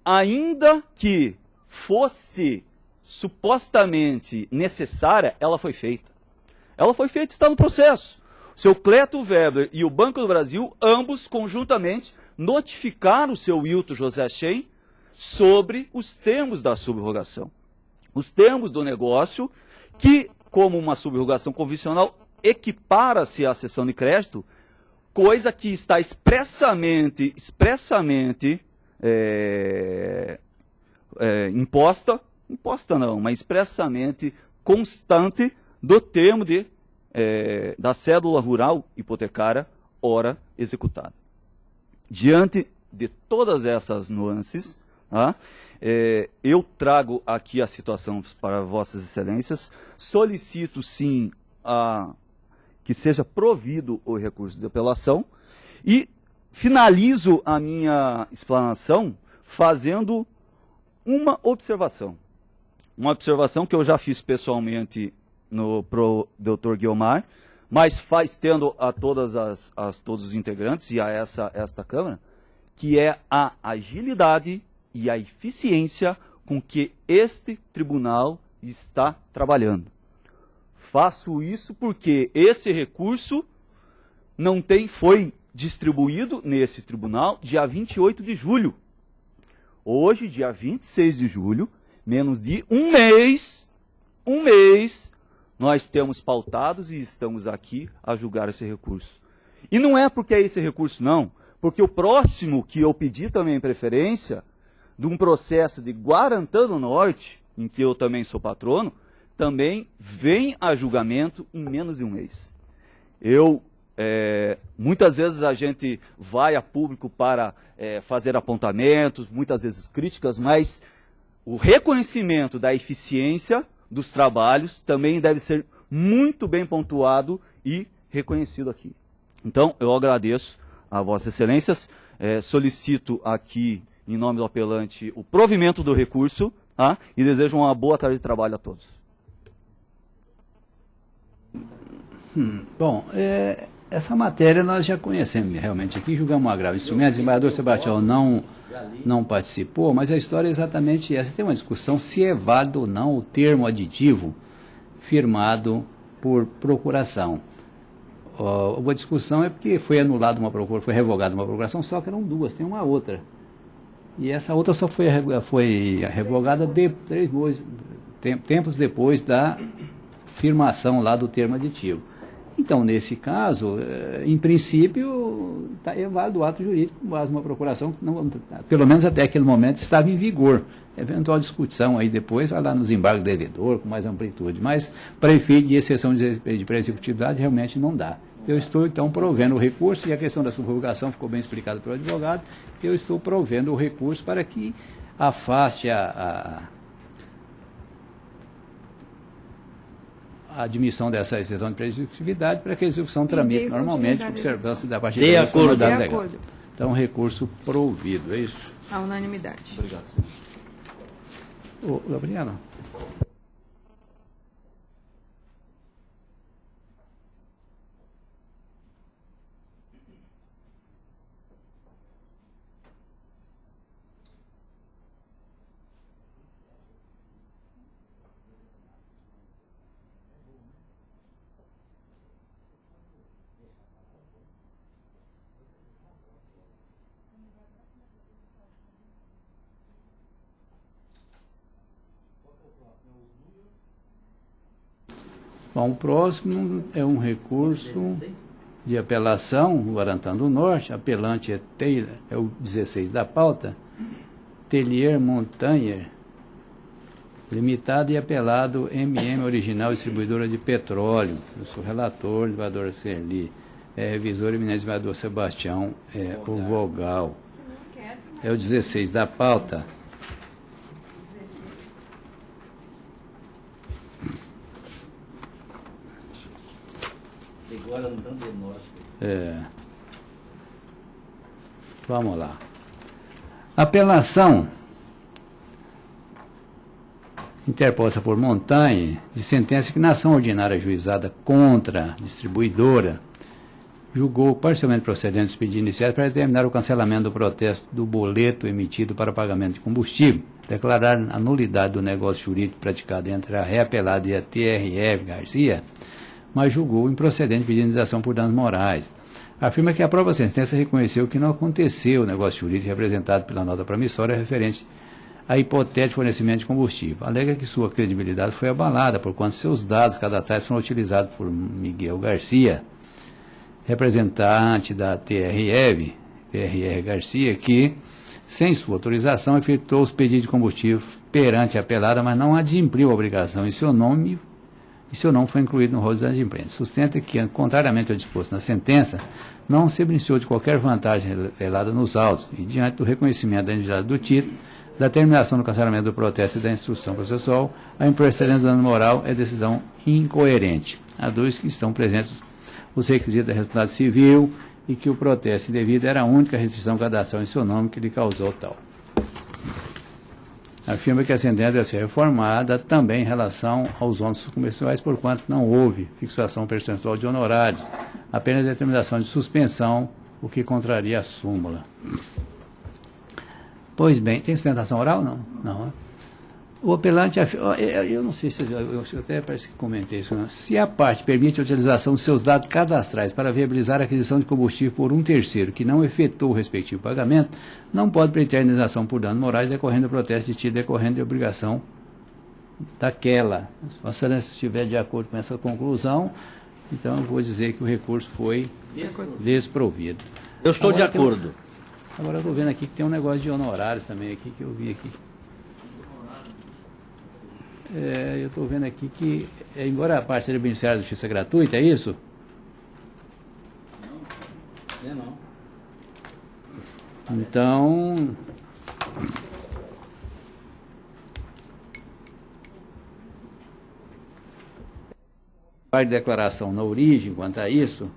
ainda que fosse supostamente necessária, ela foi feita. Ela foi feita e está no processo. O seu Cleto Weber e o Banco do Brasil, ambos conjuntamente, notificaram o seu Wilton José Schaen sobre os termos da subrogação. Os termos do negócio, que, como uma subrogação convencional, equipara-se à cessão de crédito, coisa que está expressamente imposta não, mas expressamente constante do termo da cédula rural hipotecária ora executada. Diante de todas essas nuances, eu trago aqui a situação para vossas excelências, solicito sim que seja provido o recurso de apelação e finalizo a minha explanação fazendo uma observação. Uma observação que eu já fiz pessoalmente pro Dr. Guiomar, mas tendo a todos os integrantes e a esta Câmara, que é a agilidade e a eficiência com que este tribunal está trabalhando. Faço isso porque esse recurso foi distribuído nesse tribunal dia 28 de julho. Hoje, dia 26 de julho, menos de um mês, nós temos pautados e estamos aqui a julgar esse recurso. E não é porque é esse recurso, não, porque o próximo que eu pedi também preferência, de um processo de Guarantã do Norte, em que eu também sou patrono, também vem a julgamento em menos de um mês. Muitas vezes a gente vai a público para fazer apontamentos, muitas vezes críticas, mas o reconhecimento da eficiência dos trabalhos também deve ser muito bem pontuado e reconhecido aqui. Então, eu agradeço a vossas excelências, solicito aqui, em nome do apelante, o provimento do recurso, e desejo uma boa tarde de trabalho a todos. Bom, essa matéria nós já conhecemos realmente aqui, julgamos um agravo de instrumento, o desembargador Sebastião não participou, mas a história é exatamente essa. Tem uma discussão se é válido ou não o termo aditivo firmado por procuração. A discussão é porque foi anulada uma procuração, foi revogada uma procuração, só que eram duas, tem uma outra. E essa outra só foi revogada tempos depois da firmação lá do termo aditivo. Então, nesse caso, em princípio, é válido o ato jurídico, mas uma procuração, pelo menos até aquele momento, estava em vigor. Eventual discussão aí depois vai lá nos embargos devedor, com mais amplitude, mas para efeito de exceção de pré-executividade realmente não dá. Eu estou, então, provendo o recurso, e a questão da subrogação ficou bem explicada pelo advogado, eu estou provendo o recurso para que afaste a admissão dessa exceção de pré-executividade para que a execução tramite normalmente, observância da parte da legal. Então, recurso provido, é isso? À unanimidade. Obrigado, senhor. Ô, Gabriela. Bom, o próximo é um recurso de apelação, o Guarantã do Norte, apelante é Taylor, é o 16 da pauta, Telier Montanher, limitado e apelado MM Original Distribuidora de Petróleo. Eu sou relator, desembargador Serli, revisor eminente desembargador Sebastião, o vogal. É o 16 da pauta. Agora não dando diagnóstico. Vamos lá. Apelação interposta por Montanha de sentença que na ação ordinária ajuizada contra a distribuidora julgou parcialmente procedente os pedidos iniciais para determinar o cancelamento do protesto do boleto emitido para pagamento de combustível, declarar a nulidade do negócio jurídico praticado entre a reapelada e a TRF Garcia, mas julgou improcedente pedido de indenização por danos morais. Afirma que a própria sentença reconheceu que não aconteceu o negócio jurídico representado pela nota promissória referente a hipotético fornecimento de combustível. Alega que sua credibilidade foi abalada, porquanto seus dados cadastrais foram utilizados por Miguel Garcia, representante da TRR Garcia, que, sem sua autorização, efetuou os pedidos de combustível perante a apelada, mas não adimpliu a obrigação em seu nome e seu nome foi incluído no rol de adimplência. Sustenta que, contrariamente ao disposto na sentença, não se beneficiou de qualquer vantagem revelada nos autos e, diante do reconhecimento da identidade do título, da terminação do cancelamento do protesto e da instrução processual, a improcedência do dano moral é decisão incoerente. Aduz que estão presentes os requisitos da responsabilidade civil e que o protesto indevido era a única restrição cadastral em seu nome que lhe causou tal. Afirma que a sentença deve ser reformada também em relação aos ônus comerciais, porquanto não houve fixação percentual de honorários, apenas determinação de suspensão, o que contraria a súmula. Pois bem, tem sustentação oral? Não. Não. O apelante, eu não sei se eu até parece que comentei isso, não. Se a parte permite a utilização de seus dados cadastrais para viabilizar a aquisição de combustível por um terceiro que não efetuou o respectivo pagamento, não pode pleitear indenização por danos morais decorrendo do protesto de título decorrendo de obrigação daquela. Se a Excelência estiver de acordo com essa conclusão, então eu vou dizer que o recurso foi desprovido. Eu estou de acordo. Agora eu estou vendo aqui que tem um negócio de honorários também aqui que eu vi aqui. Eu estou vendo aqui que, embora a parte seja beneficiária da justiça gratuita, é isso? Não. Então, parte de declaração na origem quanto a isso,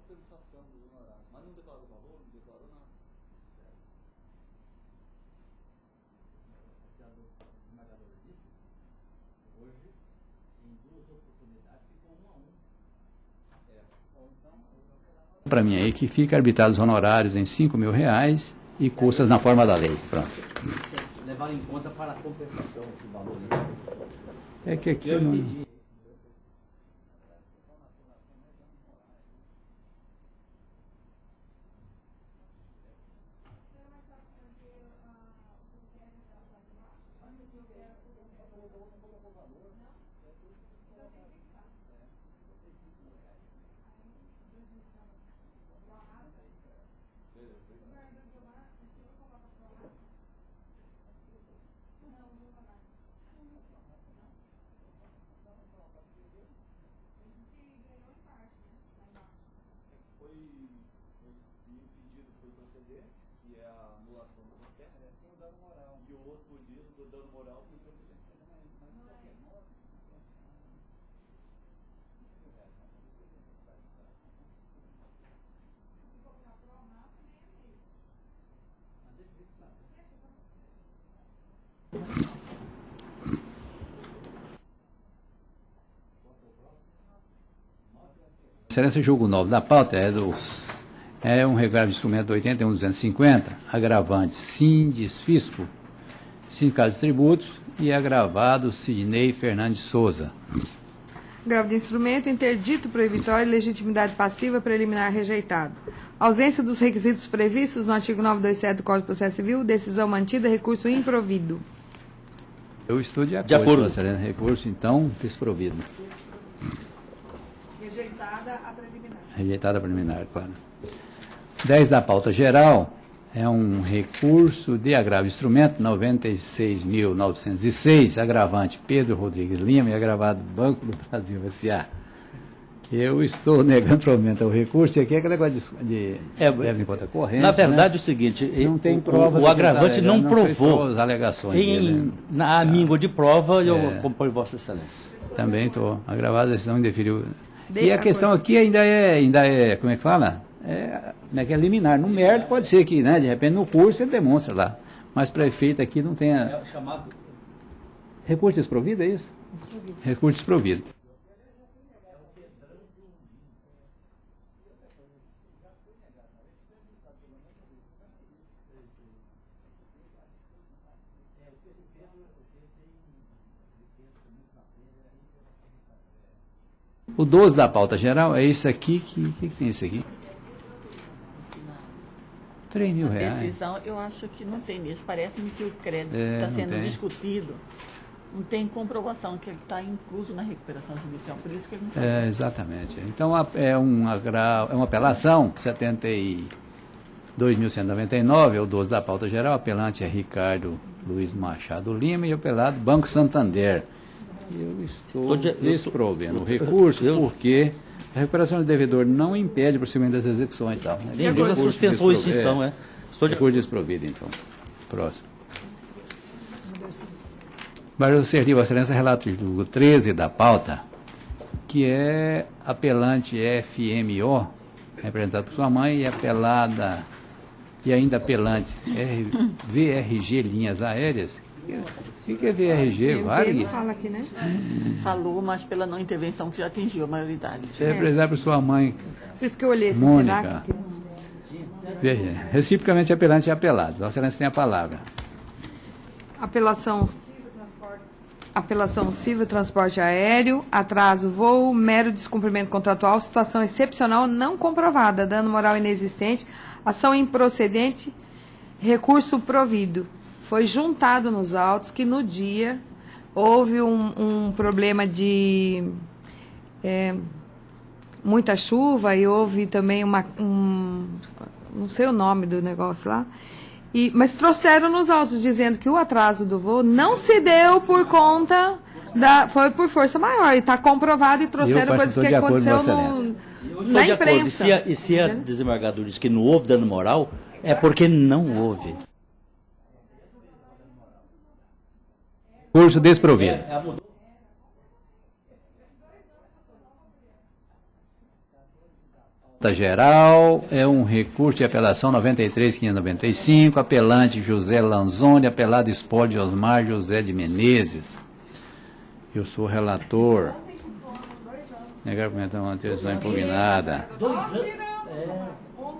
compensação dos honorários. Mas não declarou valor, não declarou nada. Hoje, em 2 oportunidades, ficou 1 a 1. Para mim aí que fica arbitrado os honorários em R$ 5.000 e custas na forma da lei. Pronto. Levar em conta para a compensação do valor. É que aqui Eu não... entendi. Foi pedido foi procedente, que é a anulação do requer, tem o dano moral. E o outro pedido do dano moral foi procedente. Excelência, julgo novo da pauta é um regravo de instrumento 81.250, agravante Sindes Fisco, Sindicato de Tributos e agravado Sidney Fernandes Souza. Grave de instrumento, interdito proibitório e legitimidade passiva preliminar rejeitado. Ausência dos requisitos previstos no artigo 927 do Código de Processo Civil, decisão mantida, recurso improvido. Eu estou de acordo. acordo com o excelente recurso, então, desprovido. Rejeitada a preliminar. Rejeitada a preliminar, claro. 10 da pauta geral é um recurso de agravo de instrumento 96.906, agravante Pedro Rodrigues Lima e agravado Banco do Brasil S.A. Eu estou negando provimento ao recurso, e aqui é aquele negócio de deve em conta corrente. Na verdade, né? o seguinte, Não tem prova. o agravante não fez provou. as alegações dele. Na míngua de prova, eu acompanho Vossa Excelência. Também estou agravado, a decisão indeferiu. De E a acordo. questão aqui ainda é, como é que fala? Como é que é liminar. No mérito pode ser que, né, de repente no curso ele demonstra lá. Mas para efeito aqui não tem. É o chamado. Recurso desprovido, é isso? Desprovido. Recurso desprovido. O 12 da pauta geral é isso aqui. Que tem isso aqui? R$ 3.000. Decisão, eu acho que não tem mesmo. Parece-me que o crédito está não sendo tem. discutido. Não tem comprovação que ele está incluso na recuperação judicial. Por isso que ele não está. Exatamente. Então é uma apelação, 72.199, é o 12 da pauta geral. O apelante é Ricardo Luiz Machado Lima e o apelado Banco Santander. Eu estou desprovendo o recurso porque a recuperação do devedor não impede o prosseguimento das execuções. Tal. Nem mesmo a suspensão ou extinção, é. Estou de Recurso desprovido, então. Próximo. Barão Serri, Vossa Excelência, relato do 13 da pauta, que é apelante FMO, representado por sua mãe, e apelada, e ainda apelante VRG Linhas Aéreas. O que é VRG? Ele Varg? fala aqui, né? Falou, mas pela não intervenção que já atingiu a maioridade. Representado por sua mãe, Por isso que eu olhei. Será Mônica. que... Veja, reciprocamente apelante e apelado. Vossa Excelência tem a palavra. Apelação civil, transporte aéreo, atraso, voo, mero descumprimento contratual, situação excepcional não comprovada, dano moral inexistente, ação improcedente, recurso provido. Foi juntado nos autos que no dia houve um problema de muita chuva e houve também não sei o nome do negócio lá, mas trouxeram nos autos dizendo que o atraso do voo não se deu por conta foi por força maior, e está comprovado, e trouxeram coisas que aconteceu na imprensa. E se a desembargadora diz que não houve dano moral, é porque não houve. Recurso desprovido. pauta geral é um recurso de apelação 93.595, apelante José Lanzoni, apelado Espólio Osmar José de Menezes. Eu sou relator. Negar argumentar uma decisão impugnada. 2 anos.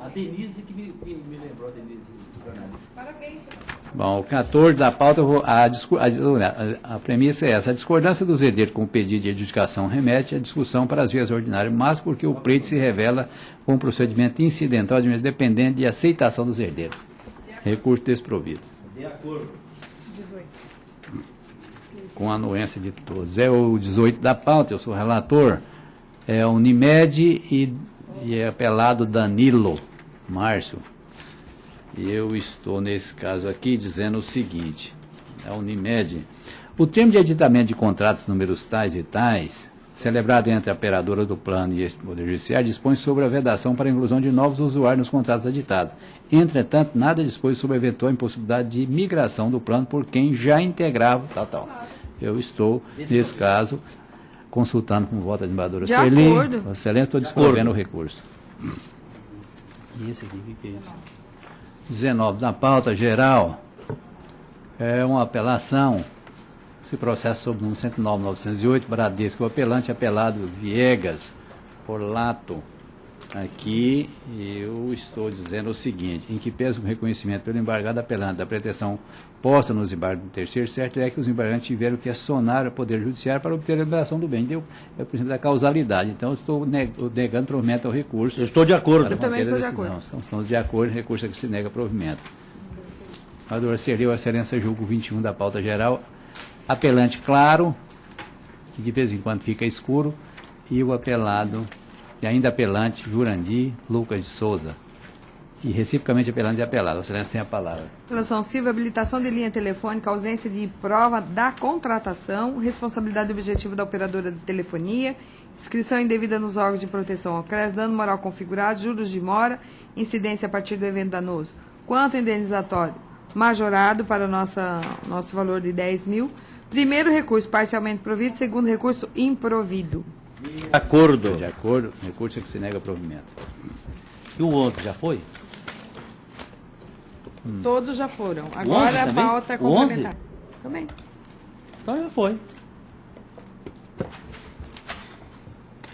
A Denise que me lembrou, a Denise jornalista. Parabéns. Bom, o 14 da pauta, a premissa é essa. A discordância dos herdeiros com o pedido de adjudicação remete à discussão para as vias ordinárias, mas porque o pleito se revela com um procedimento incidental dependente de aceitação dos herdeiros. Recurso desprovido. De acordo. 18. Com a anuência de todos. É o 18 da pauta, eu sou relator. É o Unimed e é apelado Danilo Márcio. E eu estou, nesse caso aqui, dizendo o seguinte, a Unimed. O termo de aditamento de contratos números tais e tais, celebrado entre a operadora do plano e este Poder Judiciário, dispõe sobre a vedação para a inclusão de novos usuários nos contratos aditados. Entretanto, nada dispõe sobre a eventual impossibilidade de migração do plano por quem já integrava, tal. Eu estou, nesse caso, consultando com o voto da desembargadora Sueli. Acordo. Excelência, estou discorrendo o recurso. E esse aqui, o que é isso? 19 na pauta geral, é uma apelação, se processa sob o número 109.908, Bradesco, o apelante apelado Viegas Orlato. Aqui eu estou dizendo o seguinte, em que pese o reconhecimento pelo embargado apelante da pretensão posta nos embargos do terceiro, certo é que os embargantes tiveram que acionar o Poder Judiciário para obter a liberação do bem. Deu é o princípio da causalidade. Então, eu estou negando provimento ao recurso. Eu estou de acordo. Eu também estou de acordo. Estamos de acordo, recurso é que se nega provimento. Senador Serleu, excelência, julgo 21 da pauta geral. Apelante claro, que de vez em quando fica escuro, e o apelado, e ainda apelante, Jurandir Lucas de Souza. E reciprocamente apelante e apelado. A excelência tem a palavra. Apelação civil, habilitação de linha telefônica, ausência de prova da contratação, responsabilidade objetiva da operadora de telefonia, inscrição indevida nos órgãos de proteção ao crédito, dano moral configurado, juros de mora, incidência a partir do evento danoso. Quanto indenizatório? Majorado para nosso valor de 10 mil. Primeiro recurso parcialmente provido, segundo recurso improvido. De acordo. De acordo, recurso é que se nega provimento. E o 11 já foi? Todos já foram. 11 Agora a também? pauta é O 11? complementar. Também. Então já foi.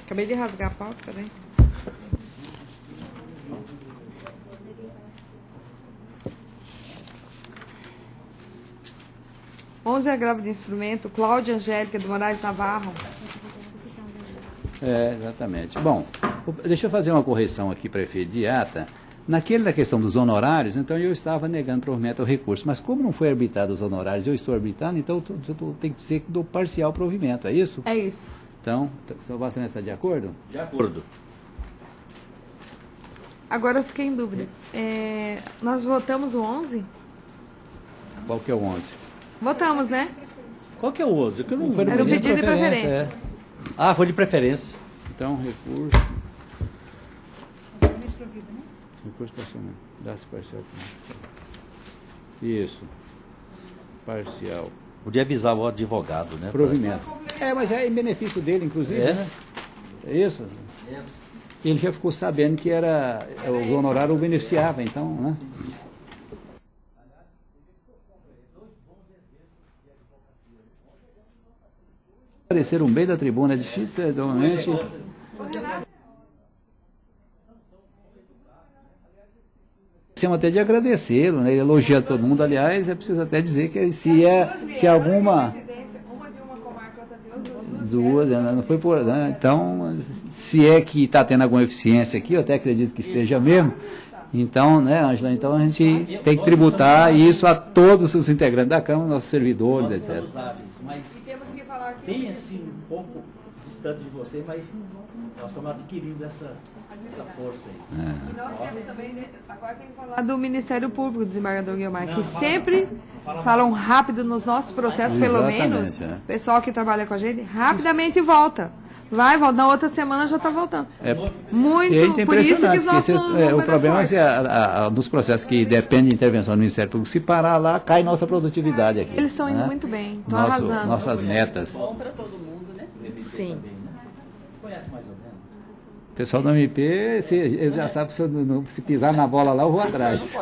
Acabei de rasgar a pauta, peraí. Onze agravo de instrumento, Cláudia Angélica de Moraes Navarro. É, exatamente. Bom, deixa eu fazer uma correção aqui para efeito de ata. Naquele da questão dos honorários, então eu estava negando provimento ao recurso. Mas como não foi arbitrado os honorários, eu estou arbitrando, então eu tenho que dizer que dou parcial provimento, é isso? É isso. Então, o Bastos está de acordo? De acordo. Agora eu fiquei em dúvida. Nós votamos o 11? Qual que é o 11? Votamos, né? Qual que é o 11? Que eu não... Foi no Era o pedido de preferência, preferência. Ah, foi de preferência. Então, recurso. Recurso parcial. Dá-se parcial. Isso. Parcial. Podia avisar o advogado, né? Provimento. Mas é em benefício dele, inclusive, né? É isso? Ele já ficou sabendo que era o honorário o beneficiava, então, né? Aparecer um bem da tribuna é difícil, normalmente. Temos até de agradecê-lo, né? Ele elogia todo mundo, aliás, é preciso até dizer que se alguma... Duas, não foi por... Né? Então, se é que está tendo alguma eficiência aqui, eu até acredito que esteja mesmo, então, né, Ângela, então a gente tem que tributar isso a todos os integrantes da Câmara, nossos servidores, etc. Mas Temos que falar aqui. bem assim, um pouco distante de você, mas nós estamos adquirindo essa força aí. E nós temos também, agora tem que falar do Ministério Público, desembargador Guilmar, que sempre falam rápido nos nossos processos, pelo Exatamente, menos, é. o pessoal que trabalha com a gente, rapidamente volta. Vai, volta, na outra semana já está voltando. Muito, E aí por isso que os nossos o problema é que nos processos que dependem de intervenção do Ministério Público, se parar lá, cai nossa produtividade aqui. Eles estão indo né? muito bem, estão arrasando. Nossas metas. Bom para todo mundo, né? Sim. Conhece mais ou menos? O pessoal do MP, ele já sabe se pisar na bola lá, eu vou atrás.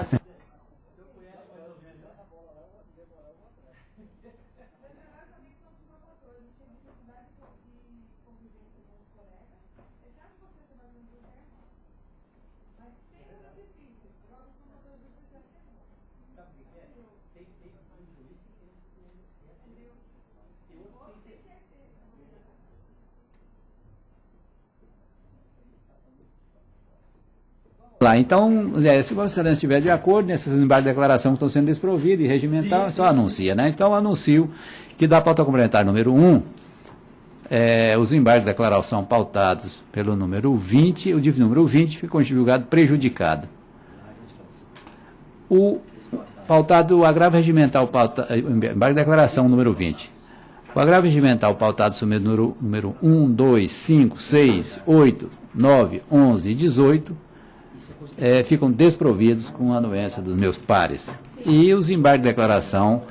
Lá, então, se Vossa Excelência estiver de acordo nessas embargos de declaração que estão sendo desprovidas e regimental, sim, só anuncia, né? Então, anuncio que da pauta complementar número 1, os embargos de declaração pautados pelo número 20, o de número 20 ficou julgado prejudicado. O pautado, o agravo regimental, embargo de declaração número 20. O agravo regimental pautado sobre o número 1, 2, 5, 6, 8, 9, 11 e 18, ficam desprovidos com a anuência dos meus pares. E os embargos de declaração,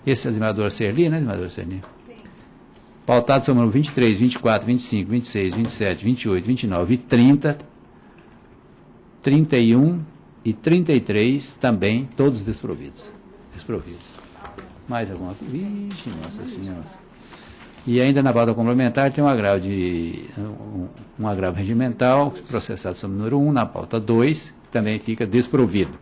esse é o desembargador Serli, né, desembargador Serli? Pautados sobre o número 23, 24, 25, 26, 27, 28, 29 e 30, 31 e 33 também, todos desprovidos. Mais alguma coisa? Vixe, nossa senhora. E ainda na pauta complementar tem um agravo regimental, processado sobre o número 1, na pauta 2, que também fica desprovido.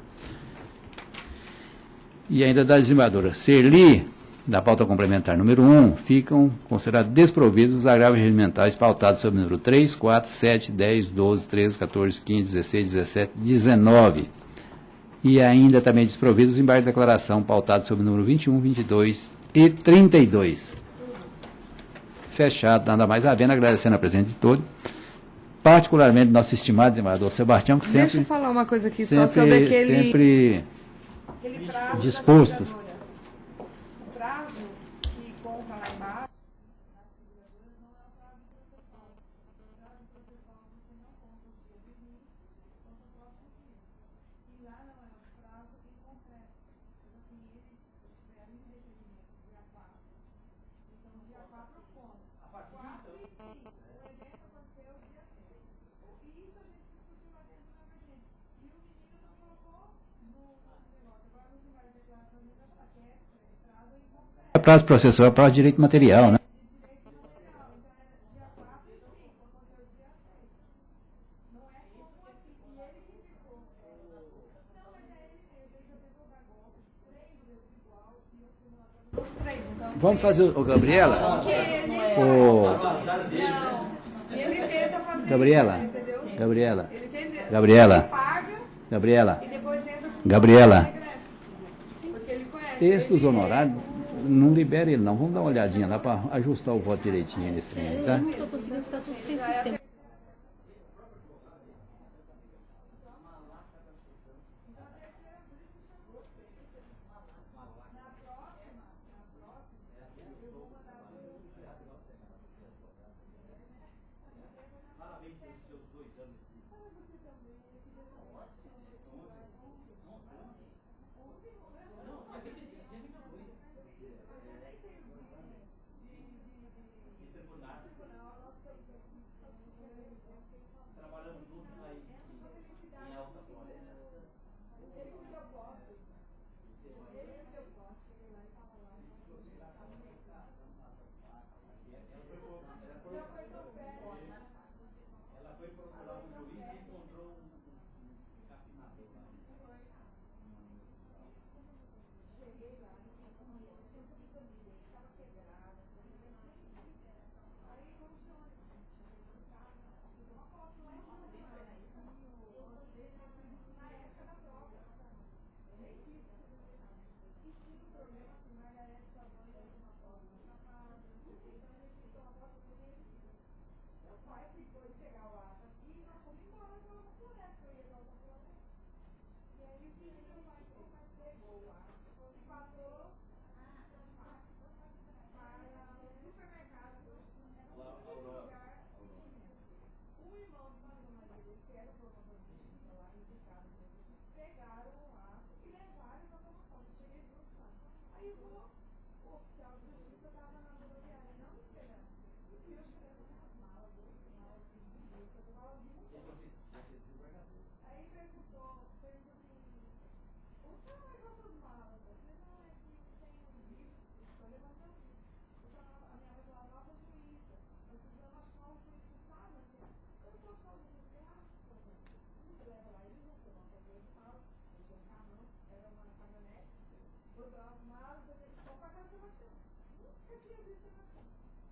E ainda da desembargadora Serli, da pauta complementar número 1, ficam considerados desprovidos os agravos regimentais pautados sobre o número 3, 4, 7, 10, 12, 13, 14, 15, 16, 17, 19. E ainda também desprovidos os embargos de declaração pautados sobre o número 21, 22 e 32. Fechado, nada mais havendo, agradecendo a presença de todos, particularmente nosso estimado desembargador Sebastião, que sempre... Deixa eu falar uma coisa aqui só sobre aquele prazo disposto. O prazo que conta lá embaixo. É prazo processual, é prazo de direito material, né? Vamos fazer o Gabriela? Ele tenta fazer Gabriela, isso, entendeu? Gabriela, Ele tenta, Gabriela, ele paga Gabriela, e depois entra com Gabriela. regressa. Porque ele conhece. Esse dos honorários, não libera ele não. Vamos dar uma olhadinha lá para ajustar o voto direitinho nesse trem, tá? Eu não estou conseguindo ficar tudo sem sistema.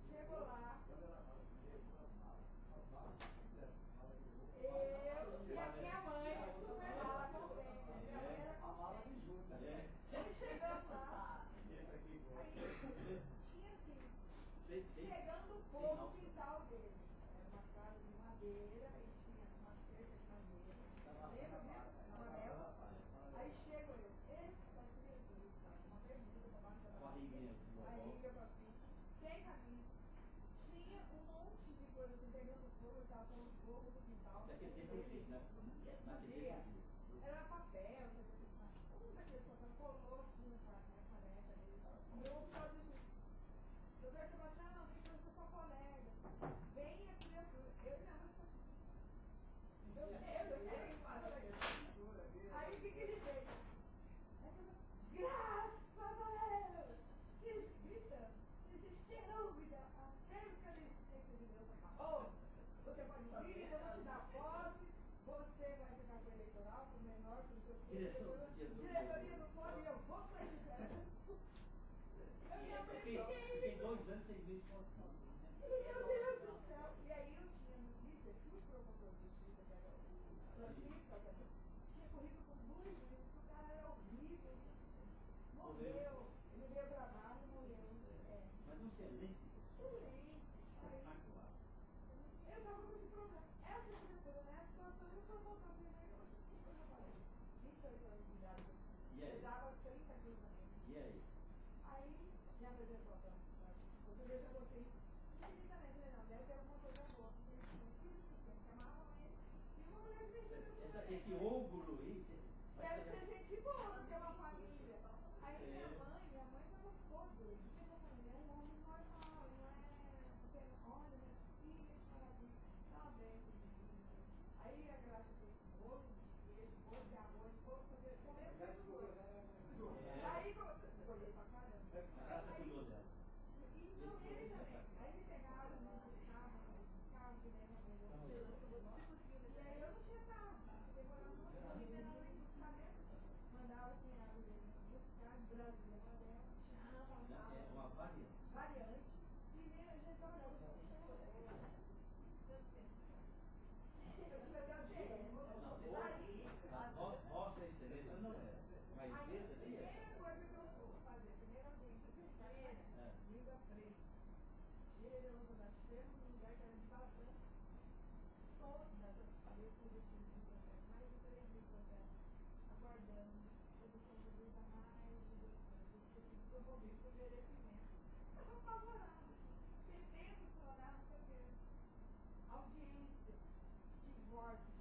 Chegou lá. E a minha mãe, super mala contente. Minha mãe era contente. Ele chegando lá. Tinha assim, pegando fogo no quintal dele. Era uma casa de madeira e tinha uma cerca de madeira. Lembra mesmo? Amarelo. Aí chego eu. Esse daqui é uma bermuda pra baixo da barriga pra frente. Sem camisa. Tinha um monte de coisa assim, pegando fogo, eu tava com fogo no quintal. Naquele tempo eu fiz, né? Naquele tempo eu fiz. Era papel, um daqueles papel colosso na caneca dele. E eu falei assim, doutor Sebastião, vem pra sua colega. Vem a criatura. Eu e minha mãe ficou assim. Eu quero que faça. Aí o que ele fez? Graças a Deus! Se grita, se existe dúvida, a cerca de Deus acabou. Você pode vir, eu vou te dar posse, você vai ficar com o eleitoral, com o menor, com o seu diretoria do fórum, e eu vou sair de perto. Eu fiquei 2 anos sem ver exposição. Meu Deus do céu! E aí eu tinha notícia que o promotor de justiça, que era o Francisco, tinha corrido com 2 livros, o cara era horrível. Morreu. Ele veio gravar e morreu. Mas não sei, nem. Sim. Eu estava com esse problema. Essa criatura, né? Situação, eu só voltava a ver negócio. O que eu falei? 28 anos de idade. Eu dava 30 quilos também. E aí? Aí, me apresentou para outra vez eu gostei. Infinitamente, não, deve ter alguma coisa boa. Que amava ele. E uma mulher de Esse ogro aí. deve ser gente boa, porque é uma família. Aí minha mãe já gostou dele. Porque a família é um homem normal, não é. Porque, olha, minha filha, parabéns, tá bem. Aí a Graça fez bolo, de arroz, comeu tudo. Aí colhei pra caramba. Então ele também. Aí me pegaram no carro que nem uma coisa. E aí eu não tinha carro. Demorava muito tempo para ir buscar mesmo. Mandava o cunhado dele buscar, Brasília, Madela, tinha passado. É uma Variante. Primeiro a gente trabalhava com o Vossa Excelência não é. Mas aí, esse daí é. primeira coisa que eu vou fazer, primeira vez, liga preta. Cheiroso da cheira, no lugar que a gente fala tanto. Todas as paredes com vestidos de processo, mais de 3 mil processos, aguardando produção de luz a mais, eu vou ver por merecimento. Eu vou favorar. 70 florar, não sei o quê. Audiência, divórcio,